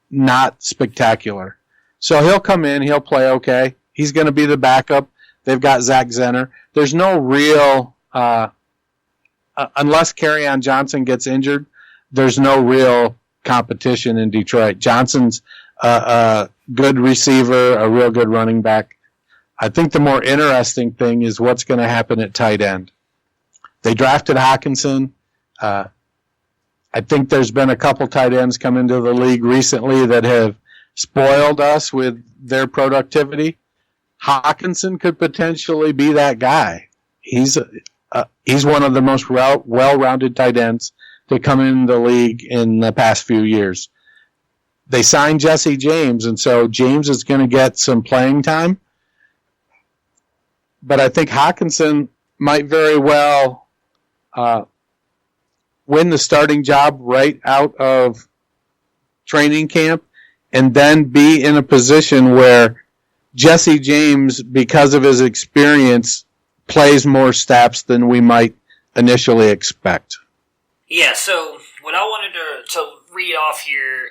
not spectacular. So he'll come in. He'll play okay. He's going to be the backup. They've got Zach Zenner. There's no real unless Kerryon Johnson gets injured, there's no real competition in Detroit. Johnson's a good receiver, a real good running back. I think the more interesting thing is what's going to happen at tight end. They drafted Hawkinson. I think there's been a couple tight ends come into the league recently that have spoiled us with their productivity. Hawkinson could potentially be that guy. He's one of the most well-rounded tight ends to come in the league in the past few years. They signed Jesse James, and so James is going to get some playing time. But I think Hawkinson might very well win the starting job right out of training camp and then be in a position where Jesse James, because of his experience, plays more snaps than we might initially expect. Yeah, so what I wanted to read off here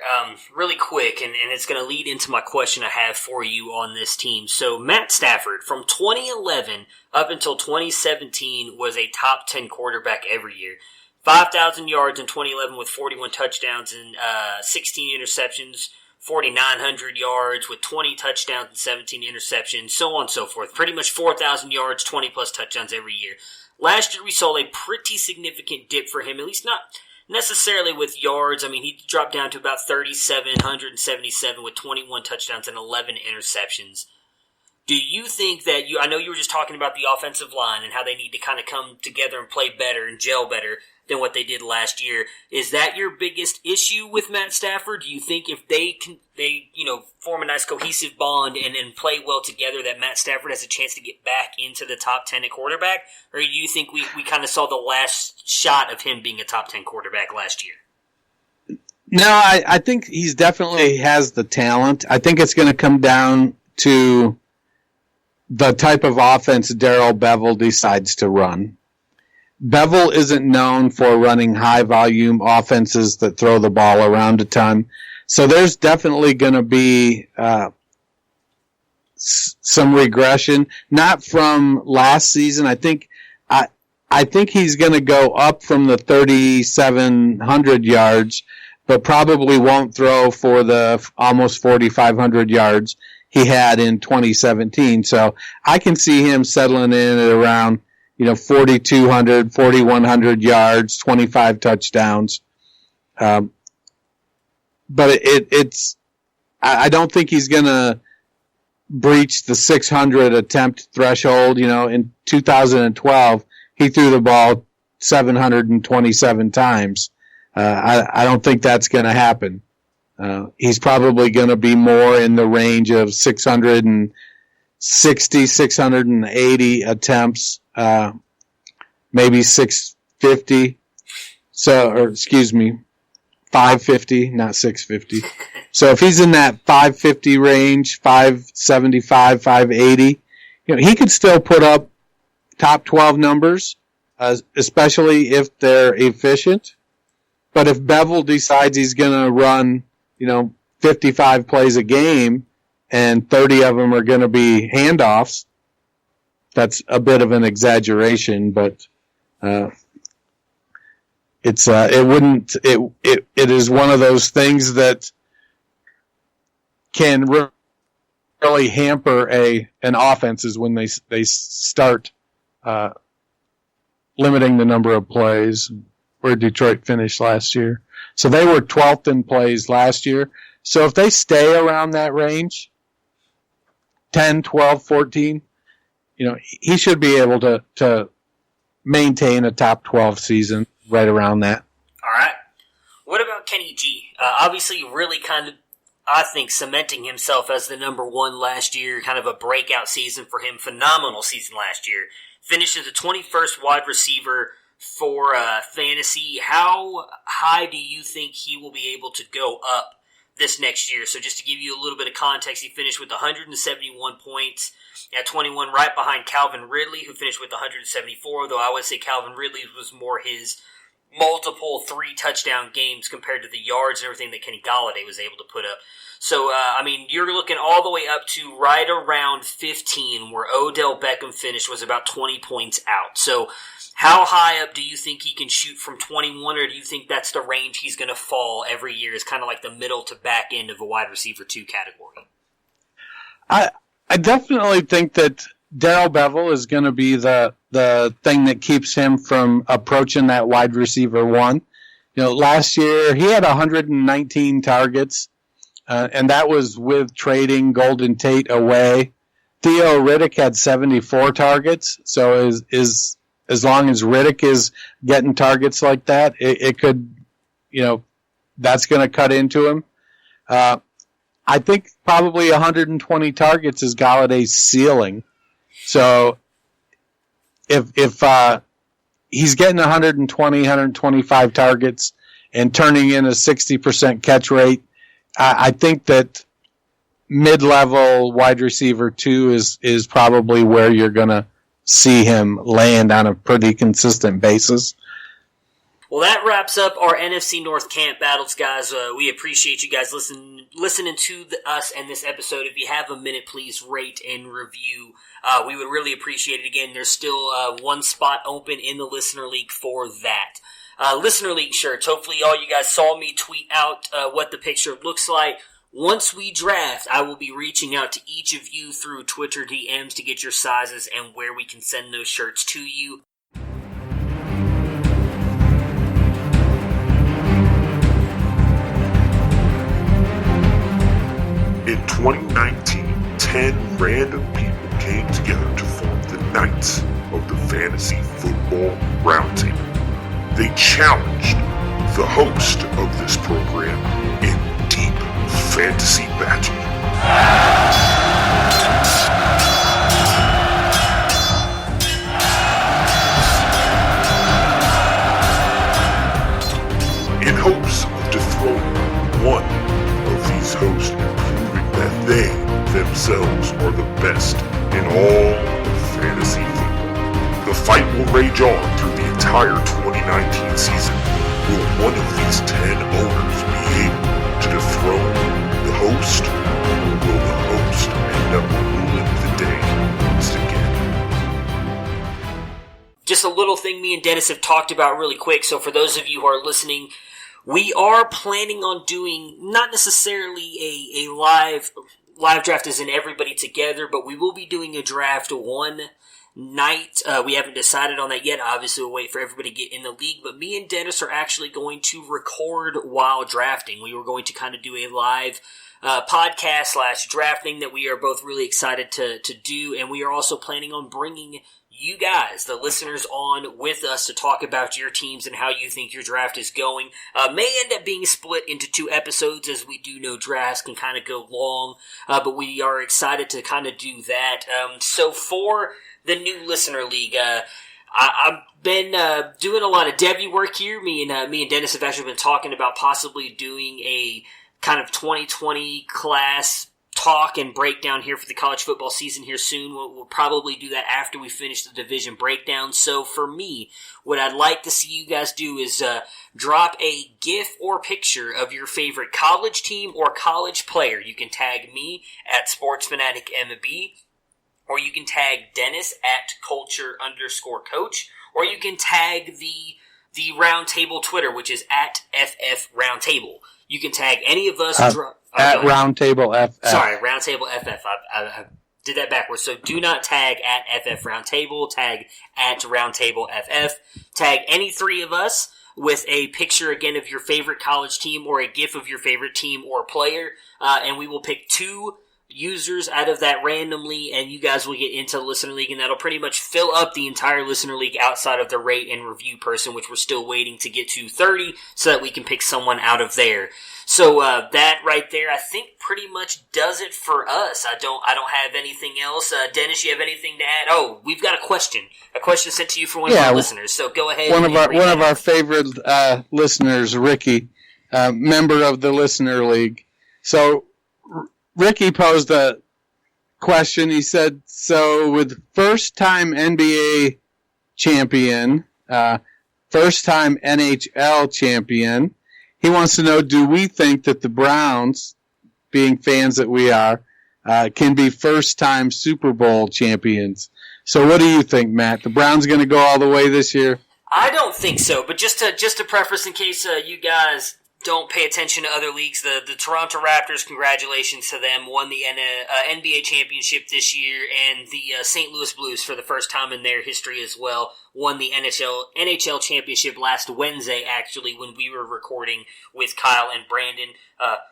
really quick, and it's going to lead into my question I have for you on this team. So Matt Stafford, from 2011 up until 2017, was a top 10 quarterback every year. 5,000 yards in 2011 with 41 touchdowns and 16 interceptions. 4,900 yards with 20 touchdowns and 17 interceptions, so on and so forth. Pretty much 4,000 yards, 20-plus touchdowns every year. Last year we saw a pretty significant dip for him, at least not necessarily with yards. I mean, he dropped down to about 3,777 with 21 touchdowns and 11 interceptions. Do you think that I know you were just talking about the offensive line and how they need to kind of come together and play better and gel better than what they did last year. Is that your biggest issue with Matt Stafford? Do you think if they form a nice cohesive bond and play well together that Matt Stafford has a chance to get back into the top 10 at quarterback? Or do you think we kind of saw the last shot of him being a top 10 quarterback last year? No, I think he's definitely has the talent. I think it's going to come down to the type of offense Darrell Bevell decides to run. Bevell isn't known for running high-volume offenses that throw the ball around a ton. So there's definitely going to be some regression, not from last season. I think he's going to go up from the 3,700 yards, but probably won't throw for the almost 4,500 yards he had in 2017. So I can see him settling in at around 4,200, 4,100 yards, 25 touchdowns. But I don't think he's going to breach the 600 attempt threshold. In 2012, he threw the ball 727 times. I don't think that's going to happen. He's probably going to be more in the range of 660, 680 attempts, maybe 650. 550, not 650. So if he's in that 550 range, 575, 580, he could still put up top 12 numbers, especially if they're efficient. But if Bevell decides he's going to run 55 plays a game and 30 of them are going to be handoffs, that's a bit of an exaggeration, but it is one of those things that can really hamper an offense is when they start limiting the number of plays, where Detroit finished last year. So they were 12th in plays last year. So if they stay around that range, 10, 12, 14, he should be able to maintain a top 12 season right around that. All right. What about Kenny G? Obviously, really kind of, I think, cementing himself as the number one last year, kind of a breakout season for him, phenomenal season last year. Finished as the 21st wide receiver for fantasy. How high do you think he will be able to go up this next year? So just to give you a little bit of context, he finished with 171 points at 21, right behind Calvin Ridley, who finished with 174, though I would say Calvin Ridley was more his multiple 3-touchdown games compared to the yards and everything that Kenny Golladay was able to put up. So, you're looking all the way up to right around 15, where Odell Beckham finished was about 20 points out. So, How high up do you think he can shoot from 21, or do you think that's the range he's going to fall every year? Is kind of like the middle to back end of a wide receiver 2 category? I definitely think that Darrell Bevell is going to be the thing that keeps him from approaching that wide receiver 1. Last year he had 119 targets, and that was with trading Golden Tate away. Theo Riddick had 74 targets, so as long as Riddick is getting targets like that, it could, that's going to cut into him. I think probably 120 targets is Galladay's ceiling. So if he's getting 120, 125 targets and turning in a 60% catch rate, I think that mid-level wide receiver 2 is probably where you're going to see him land on a pretty consistent basis. Well, that wraps up our NFC North camp battles, guys. We appreciate you guys listening to us and this episode. If you have a minute, please rate and review. We would really appreciate it. Again, there's still one spot open in the Listener League for that. Listener League shirts. Hopefully all you guys saw me tweet out what the picture looks like. Once we draft, I will be reaching out to each of you through Twitter DMs to get your sizes and where we can send those shirts to you. In 2019, 10 random people came together to form the Knights of the Fantasy Football Roundtable. They challenged the host of this program in deep fantasy battle. In hopes of dethroning one of these hosts and proving that they themselves are the best in all of fantasy football. The fight will rage on through the entire 2019 season. Will one of these 10 owners be able to dethrone the host, or will the host end up ruling the day once again? Just a little thing me and Dennis have talked about really quick. So for those of you who are listening, we are planning on doing not necessarily a live draft as in everybody together, but we will be doing a draft one night. We haven't decided on that yet. Obviously, we'll wait for everybody to get in the league, but me and Dennis are actually going to record while drafting. We were going to kind of do a live podcast / drafting that we are both really excited to do, and we are also planning on bringing you guys, the listeners, on with us to talk about your teams and how you think your draft is going. May end up being split into 2 episodes, as we do know drafts can kind of go long, but we are excited to kind of do that. So for the new Listener League, I've been doing a lot of Debbie work here. Me and Dennis have actually been talking about possibly doing a kind of 2020 class talk and breakdown here for the college football season here soon. We'll probably do that after we finish the division breakdown. So for me, what I'd like to see you guys do is drop a GIF or picture of your favorite college team or college player. You can tag me at SportsFanaticMB, or you can tag Dennis at Culture_Coach, or you can tag the Roundtable Twitter, which is at FF Roundtable. You can tag any of us. At Roundtable FF. Sorry, Roundtable FF. I did that backwards. So do not tag at FF Roundtable. Tag at Roundtable FF. Tag any 3 of us with a picture, again, of your favorite college team or a GIF of your favorite team or player. And we will pick 2 users out of that randomly, and you guys will get into the Listener League, and that'll pretty much fill up the entire Listener League outside of the rate and review person, which we're still waiting to get to 30 so that we can pick someone out of there. So that right there, I think pretty much does it for us. I don't have anything else. Dennis, you have anything to add? Oh, we've got a question sent to you from one of our listeners. So go ahead. One of our favorite listeners, Ricky, member of the Listener League. So Ricky posed a question. He said, so with first-time NBA champion, first-time NHL champion, he wants to know, do we think that the Browns, being fans that we are, can be first-time Super Bowl champions? So what do you think, Matt? The Browns going to go all the way this year? I don't think so, but just to preface in case you guys don't pay attention to other leagues, the Toronto Raptors, congratulations to them, won the NBA championship this year, and the St. Louis Blues, for the first time in their history as well, won the NHL championship last Wednesday, actually, when we were recording with Kyle and Brandon.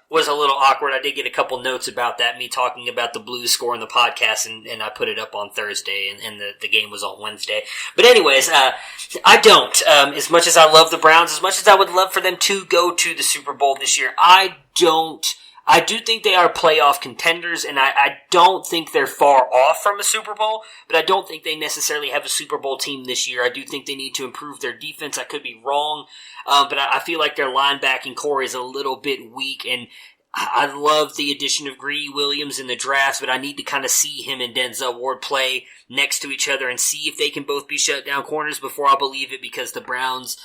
Was a little awkward. I did get a couple notes about that, me talking about the Blues score in the podcast, and I put it up on Thursday, and the game was on Wednesday. But anyways, I don't. As much as I love the Browns, as much as I would love for them to go to the Super Bowl this year, I don't. I do think they are playoff contenders, and I don't think they're far off from a Super Bowl, but I don't think they necessarily have a Super Bowl team this year. I do think they need to improve their defense. I could be wrong, but I feel like their linebacking core is a little bit weak, and I love the addition of Greedy Williams in the draft, but I need to kind of see him and Denzel Ward play next to each other and see if they can both be shutdown corners before I believe it, because the Browns'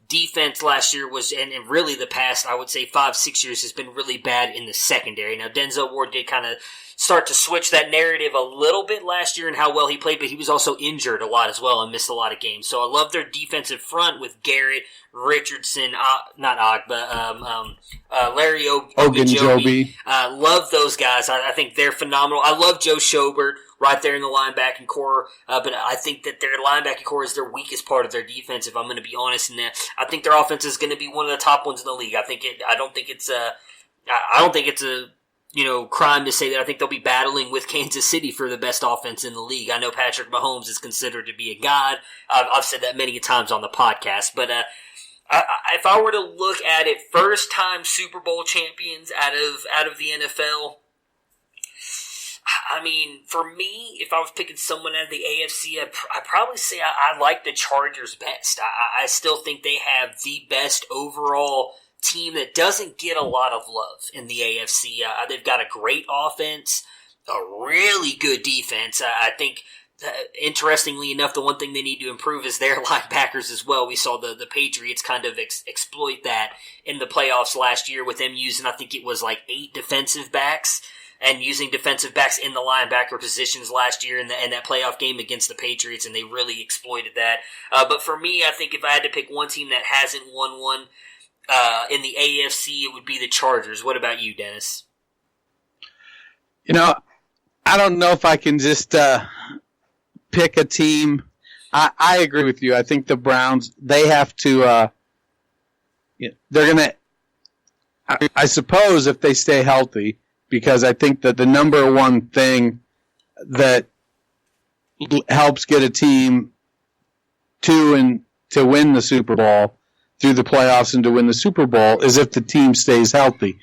defense last year was, and really the past, I would say 5-6 years, has been really bad in the secondary. Now, Denzel Ward did kind of start to switch that narrative a little bit last year and how well he played, but he was also injured a lot as well and missed a lot of games. So I love their defensive front with Garrett, Richardson, Larry Ogunjobi. Love those guys. I think they're phenomenal. I love Joe Schobert right there in the linebacking core, but I think that their linebacking core is their weakest part of their defense, if I'm going to be honest in that. I think their offense is going to be one of the top ones in the league. I don't think it's a crime to say that. I think they'll be battling with Kansas City for the best offense in the league. I know Patrick Mahomes is considered to be a god. I've said that many times on the podcast, but if I were to look at it, first-time Super Bowl champions out of the NFL, I mean, for me, if I was picking someone out of the AFC, I'd probably say I like the Chargers best. I still think they have the best overall team that doesn't get a lot of love in the AFC. They've got a great offense, a really good defense. I think, interestingly enough, the one thing they need to improve is their linebackers as well. We saw the Patriots kind of exploit that in the playoffs last year with them using, I think it was like 8 defensive backs, and using defensive backs in the linebacker positions last year in that playoff game against the Patriots, and they really exploited that. But for me, I think if I had to pick one team that hasn't won one in the AFC, it would be the Chargers. What about you, Dennis? I don't know if I can just pick a team. I agree with you. I think the Browns, they have to, they're going to, I suppose if they stay healthy, because I think that the number one thing that helps get a team to win the Super Bowl through the playoffs and to win the Super Bowl is if the team stays healthy.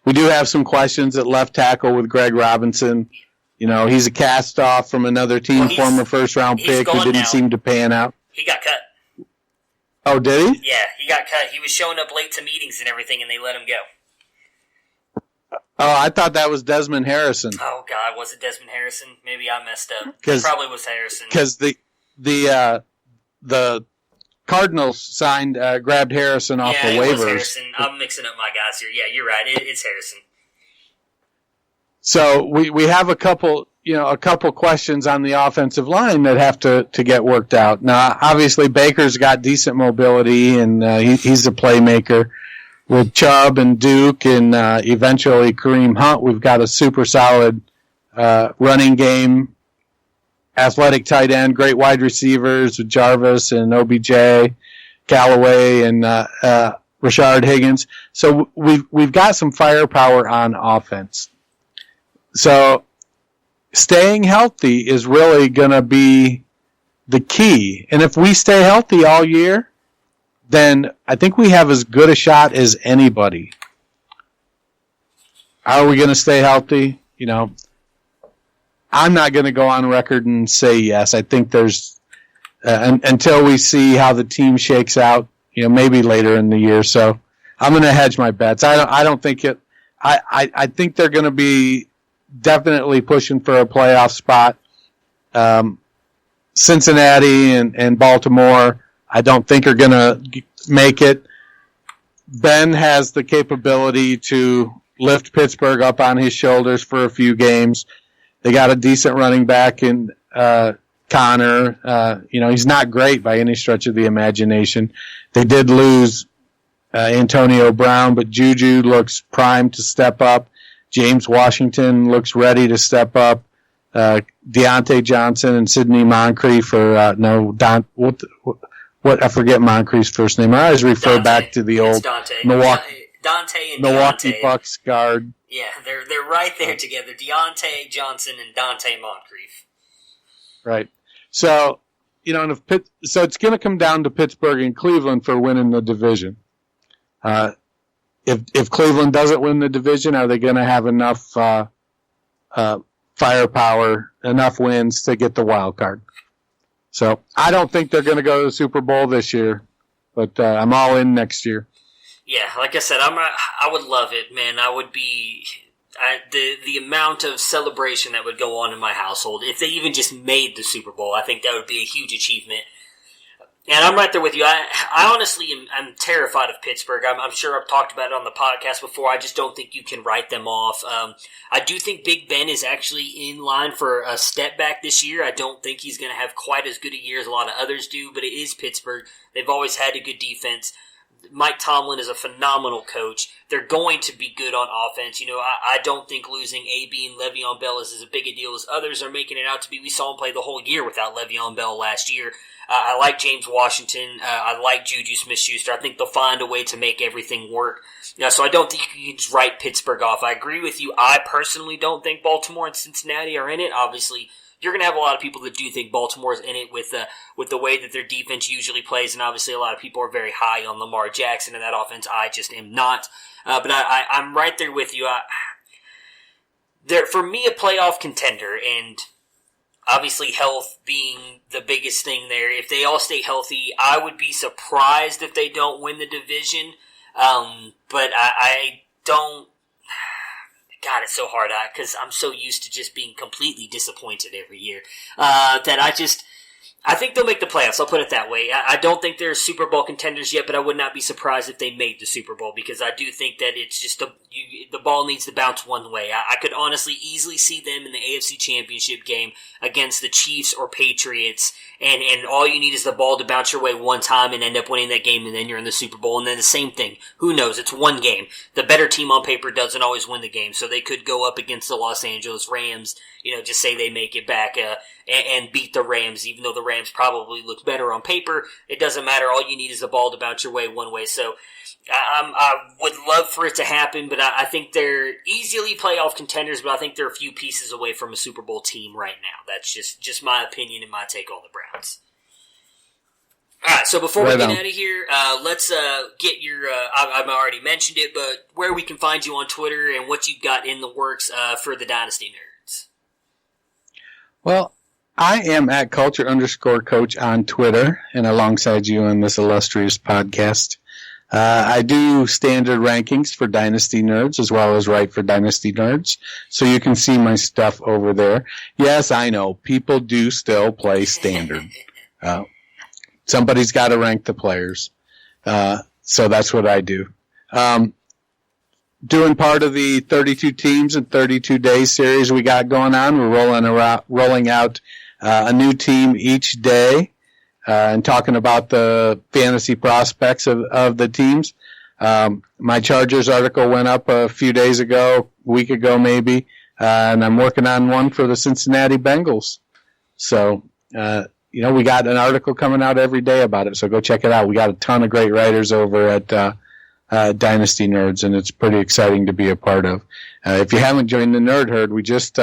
We do have some questions at left tackle with Greg Robinson. He's a cast-off from another team, former first-round pick who didn't seem to pan out. He got cut. Oh, did he? Yeah, he got cut. He was showing up late to meetings and everything, and they let him go. Oh, I thought that was Desmond Harrison. Oh, God, was it Desmond Harrison? Maybe I messed up. It probably was Harrison. Because the Cardinals grabbed Harrison off the waivers. Yeah, it was Harrison. I'm mixing up my guys here. Yeah, you're right. It's Harrison. So we have a couple questions on the offensive line that have to get worked out. Now, obviously, Baker's got decent mobility, and he's a playmaker. With Chubb and Duke and eventually Kareem Hunt, we've got a super solid running game, athletic tight end, great wide receivers with Jarvis and OBJ, Callaway and Rashard Higgins. So we've got some firepower on offense. So staying healthy is really going to be the key. And if we stay healthy all year, then I think we have as good a shot as anybody. How are we going to stay healthy? I'm not going to go on record and say yes. I think there's until we see how the team shakes out, maybe later in the year. So I'm going to hedge my bets. I don't think it. I think they're going to be definitely pushing for a playoff spot. Cincinnati and Baltimore, I don't think are going to make it. Ben has the capability to lift Pittsburgh up on his shoulders for a few games. They got a decent running back in Connor. He's not great by any stretch of the imagination. They did lose Antonio Brown, but Juju looks primed to step up. James Washington looks ready to step up. Deontay Johnson and Sidney Moncrief I forget Moncrief's first name. I always refer Dante. back to the old Dante and Milwaukee Deontay. Bucks guard. Yeah, they're right there together. Deontay Johnson and Dante Moncrief. Right. So, so it's going to come down to Pittsburgh and Cleveland for winning the division. If Cleveland doesn't win the division, are they going to have enough firepower, enough wins to get the wild card? So I don't think they're going to go to the Super Bowl this year, but I'm all in next year. Yeah, like I said, I would love it, man. I would be the amount of celebration that would go on in my household if they even just made the Super Bowl. I think that would be a huge achievement. And I'm right there with you. I honestly am terrified of Pittsburgh. I'm sure I've talked about it on the podcast before. I just don't think you can write them off. I do think Big Ben is actually in line for a step back this year. I don't think he's going to have quite as good a year as a lot of others do, but it is Pittsburgh. They've always had a good defense. Mike Tomlin is a phenomenal coach. They're going to be good on offense. I don't think losing AB and Le'Veon Bell is as big a deal as others are making it out to be. We saw him play the whole year without Le'Veon Bell last year. I like James Washington. I like Juju Smith-Schuster. I think they'll find a way to make everything work. So I don't think you can just write Pittsburgh off. I agree with you. I personally don't think Baltimore and Cincinnati are in it. Obviously, you're going to have a lot of people that do think Baltimore's in it with the way that their defense usually plays, and obviously a lot of people are very high on Lamar Jackson and that offense. I just am not. But I'm right there with you. They're, for me, a playoff contender, and obviously health being the biggest thing there. If they all stay healthy, I would be surprised if they don't win the division. But I don't... God, it's so hard because I'm so used to just being completely disappointed every year that I think they'll make the playoffs. I'll put it that way. I don't think they're Super Bowl contenders yet, but I would not be surprised if they made the Super Bowl because I do think that it's just the ball needs to bounce one way. I could honestly easily see them in the AFC Championship game against the Chiefs or Patriots, and all you need is the ball to bounce your way one time and end up winning that game, and then you're in the Super Bowl. And then the same thing. Who knows? It's one game. The better team on paper doesn't always win the game, so they could go up against the Los Angeles Rams, just say they make it back and beat the Rams, even though the Rams probably look better on paper. It doesn't matter. All you need is the ball to bounce your way one way. So I would love for it to happen, but I think they're easily playoff contenders, but I think they're a few pieces away from a Super Bowl team right now. That's just my opinion and my take on the Browns. All right, so before we get out of here, let's get your, I've already mentioned it, but where we can find you on Twitter and what you've got in the works for the Dynasty Nerds. Well, I am at culture_coach on Twitter and alongside you on this illustrious podcast. I do standard rankings for Dynasty Nerds as well as write for Dynasty Nerds, so you can see my stuff over there. Yes, I know, people do still play standard. Somebody's got to rank the players, so that's what I do. Doing part of the 32 teams and 32 days series we got going on. We're rolling out a new team each day. And talking about the fantasy prospects of the teams. My Chargers article went up a few days ago, a week ago maybe, and I'm working on one for the Cincinnati Bengals. So, we got an article coming out every day about it, so go check it out. We got a ton of great writers over at Dynasty Nerds, and it's pretty exciting to be a part of. If you haven't joined the Nerd Herd, we just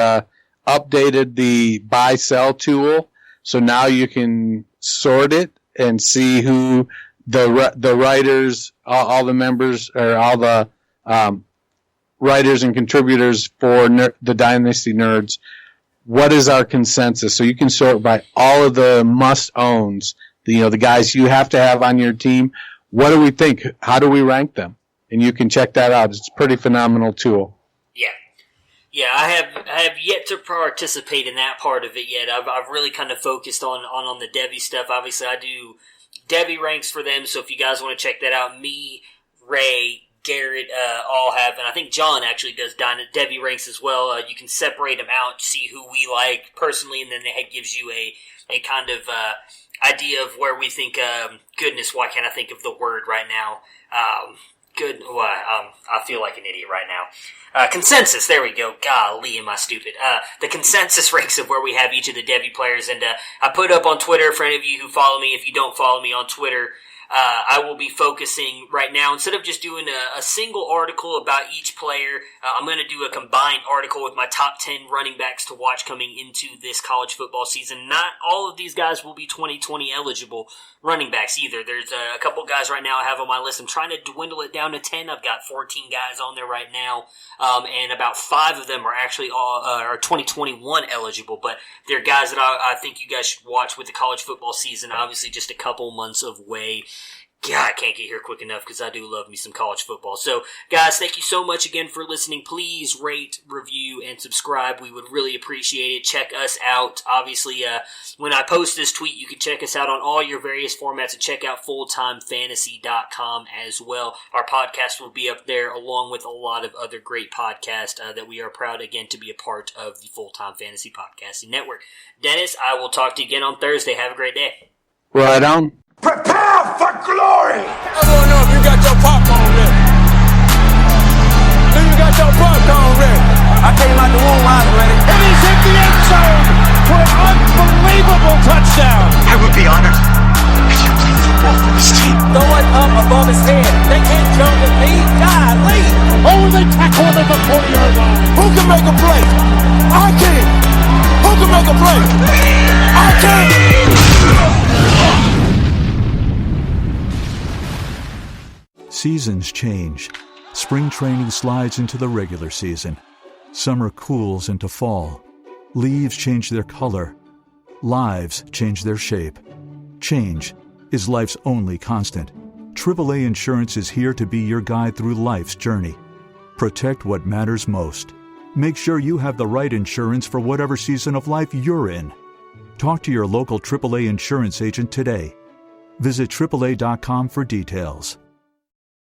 updated the buy-sell tool, so now you can sort it and see who the writers, all the members, or all the writers and contributors for the Dynasty Nerds. What is our consensus? So you can sort by all of the must-owns, the guys you have to have on your team. What do we think? How do we rank them? And you can check that out. It's a pretty phenomenal tool. Yeah, I have yet to participate in that part of it yet. I've really kind of focused on the Devy stuff. Obviously, I do Devy ranks for them, so if you guys want to check that out, me, Ray, Garrett all have, and I think John actually does Debbie ranks as well. You can separate them out, see who we like personally, and then it gives you a kind of idea of where we think, goodness, why can't I think of the word right now? I feel like an idiot right now. Consensus, there we go. Golly, am I stupid. The consensus ranks of where we have each of the Debbie players, and I put up on Twitter for any of you who follow me. If you don't follow me on Twitter, I will be focusing right now, instead of just doing a single article about each player, I'm going to do a combined article with my top 10 running backs to watch coming into this college football season. Not all of these guys will be 2020 eligible running backs either. There's a couple guys right now I have on my list. I'm trying to dwindle it down to 10. I've got 14 guys on there right now, and about 5 of them are actually are 2021 eligible, but they're guys that I think you guys should watch with the college football season. Obviously just a couple months away. God, I can't get here quick enough because I do love me some college football. So, guys, thank you so much again for listening. Please rate, review, and subscribe. We would really appreciate it. Check us out. Obviously, when I post this tweet, you can check us out on all your various formats and check out fulltimefantasy.com as well. Our podcast will be up there along with a lot of other great podcasts that we are proud, again, to be a part of the Full Time Fantasy Podcasting Network. Dennis, I will talk to you again on Thursday. Have a great day. Right on. Prepare for glory! I wanna know if you got your popcorn ready. Do you got your popcorn ready? I came out the womb, I was ready. And he's hit the end zone for an unbelievable touchdown. I would be honored if you played football for this team. Throw it up above his head. They can't jump with me. Golly. Oh, they tackle him at the 40-yard line. Who can make a play? I can! Who can make a play? I can! Seasons change. Spring training slides into the regular season. Summer cools into fall. Leaves change their color. Lives change their shape. Change is life's only constant. AAA Insurance is here to be your guide through life's journey. Protect what matters most. Make sure you have the right insurance for whatever season of life you're in. Talk to your local AAA insurance agent today. Visit AAA.com for details.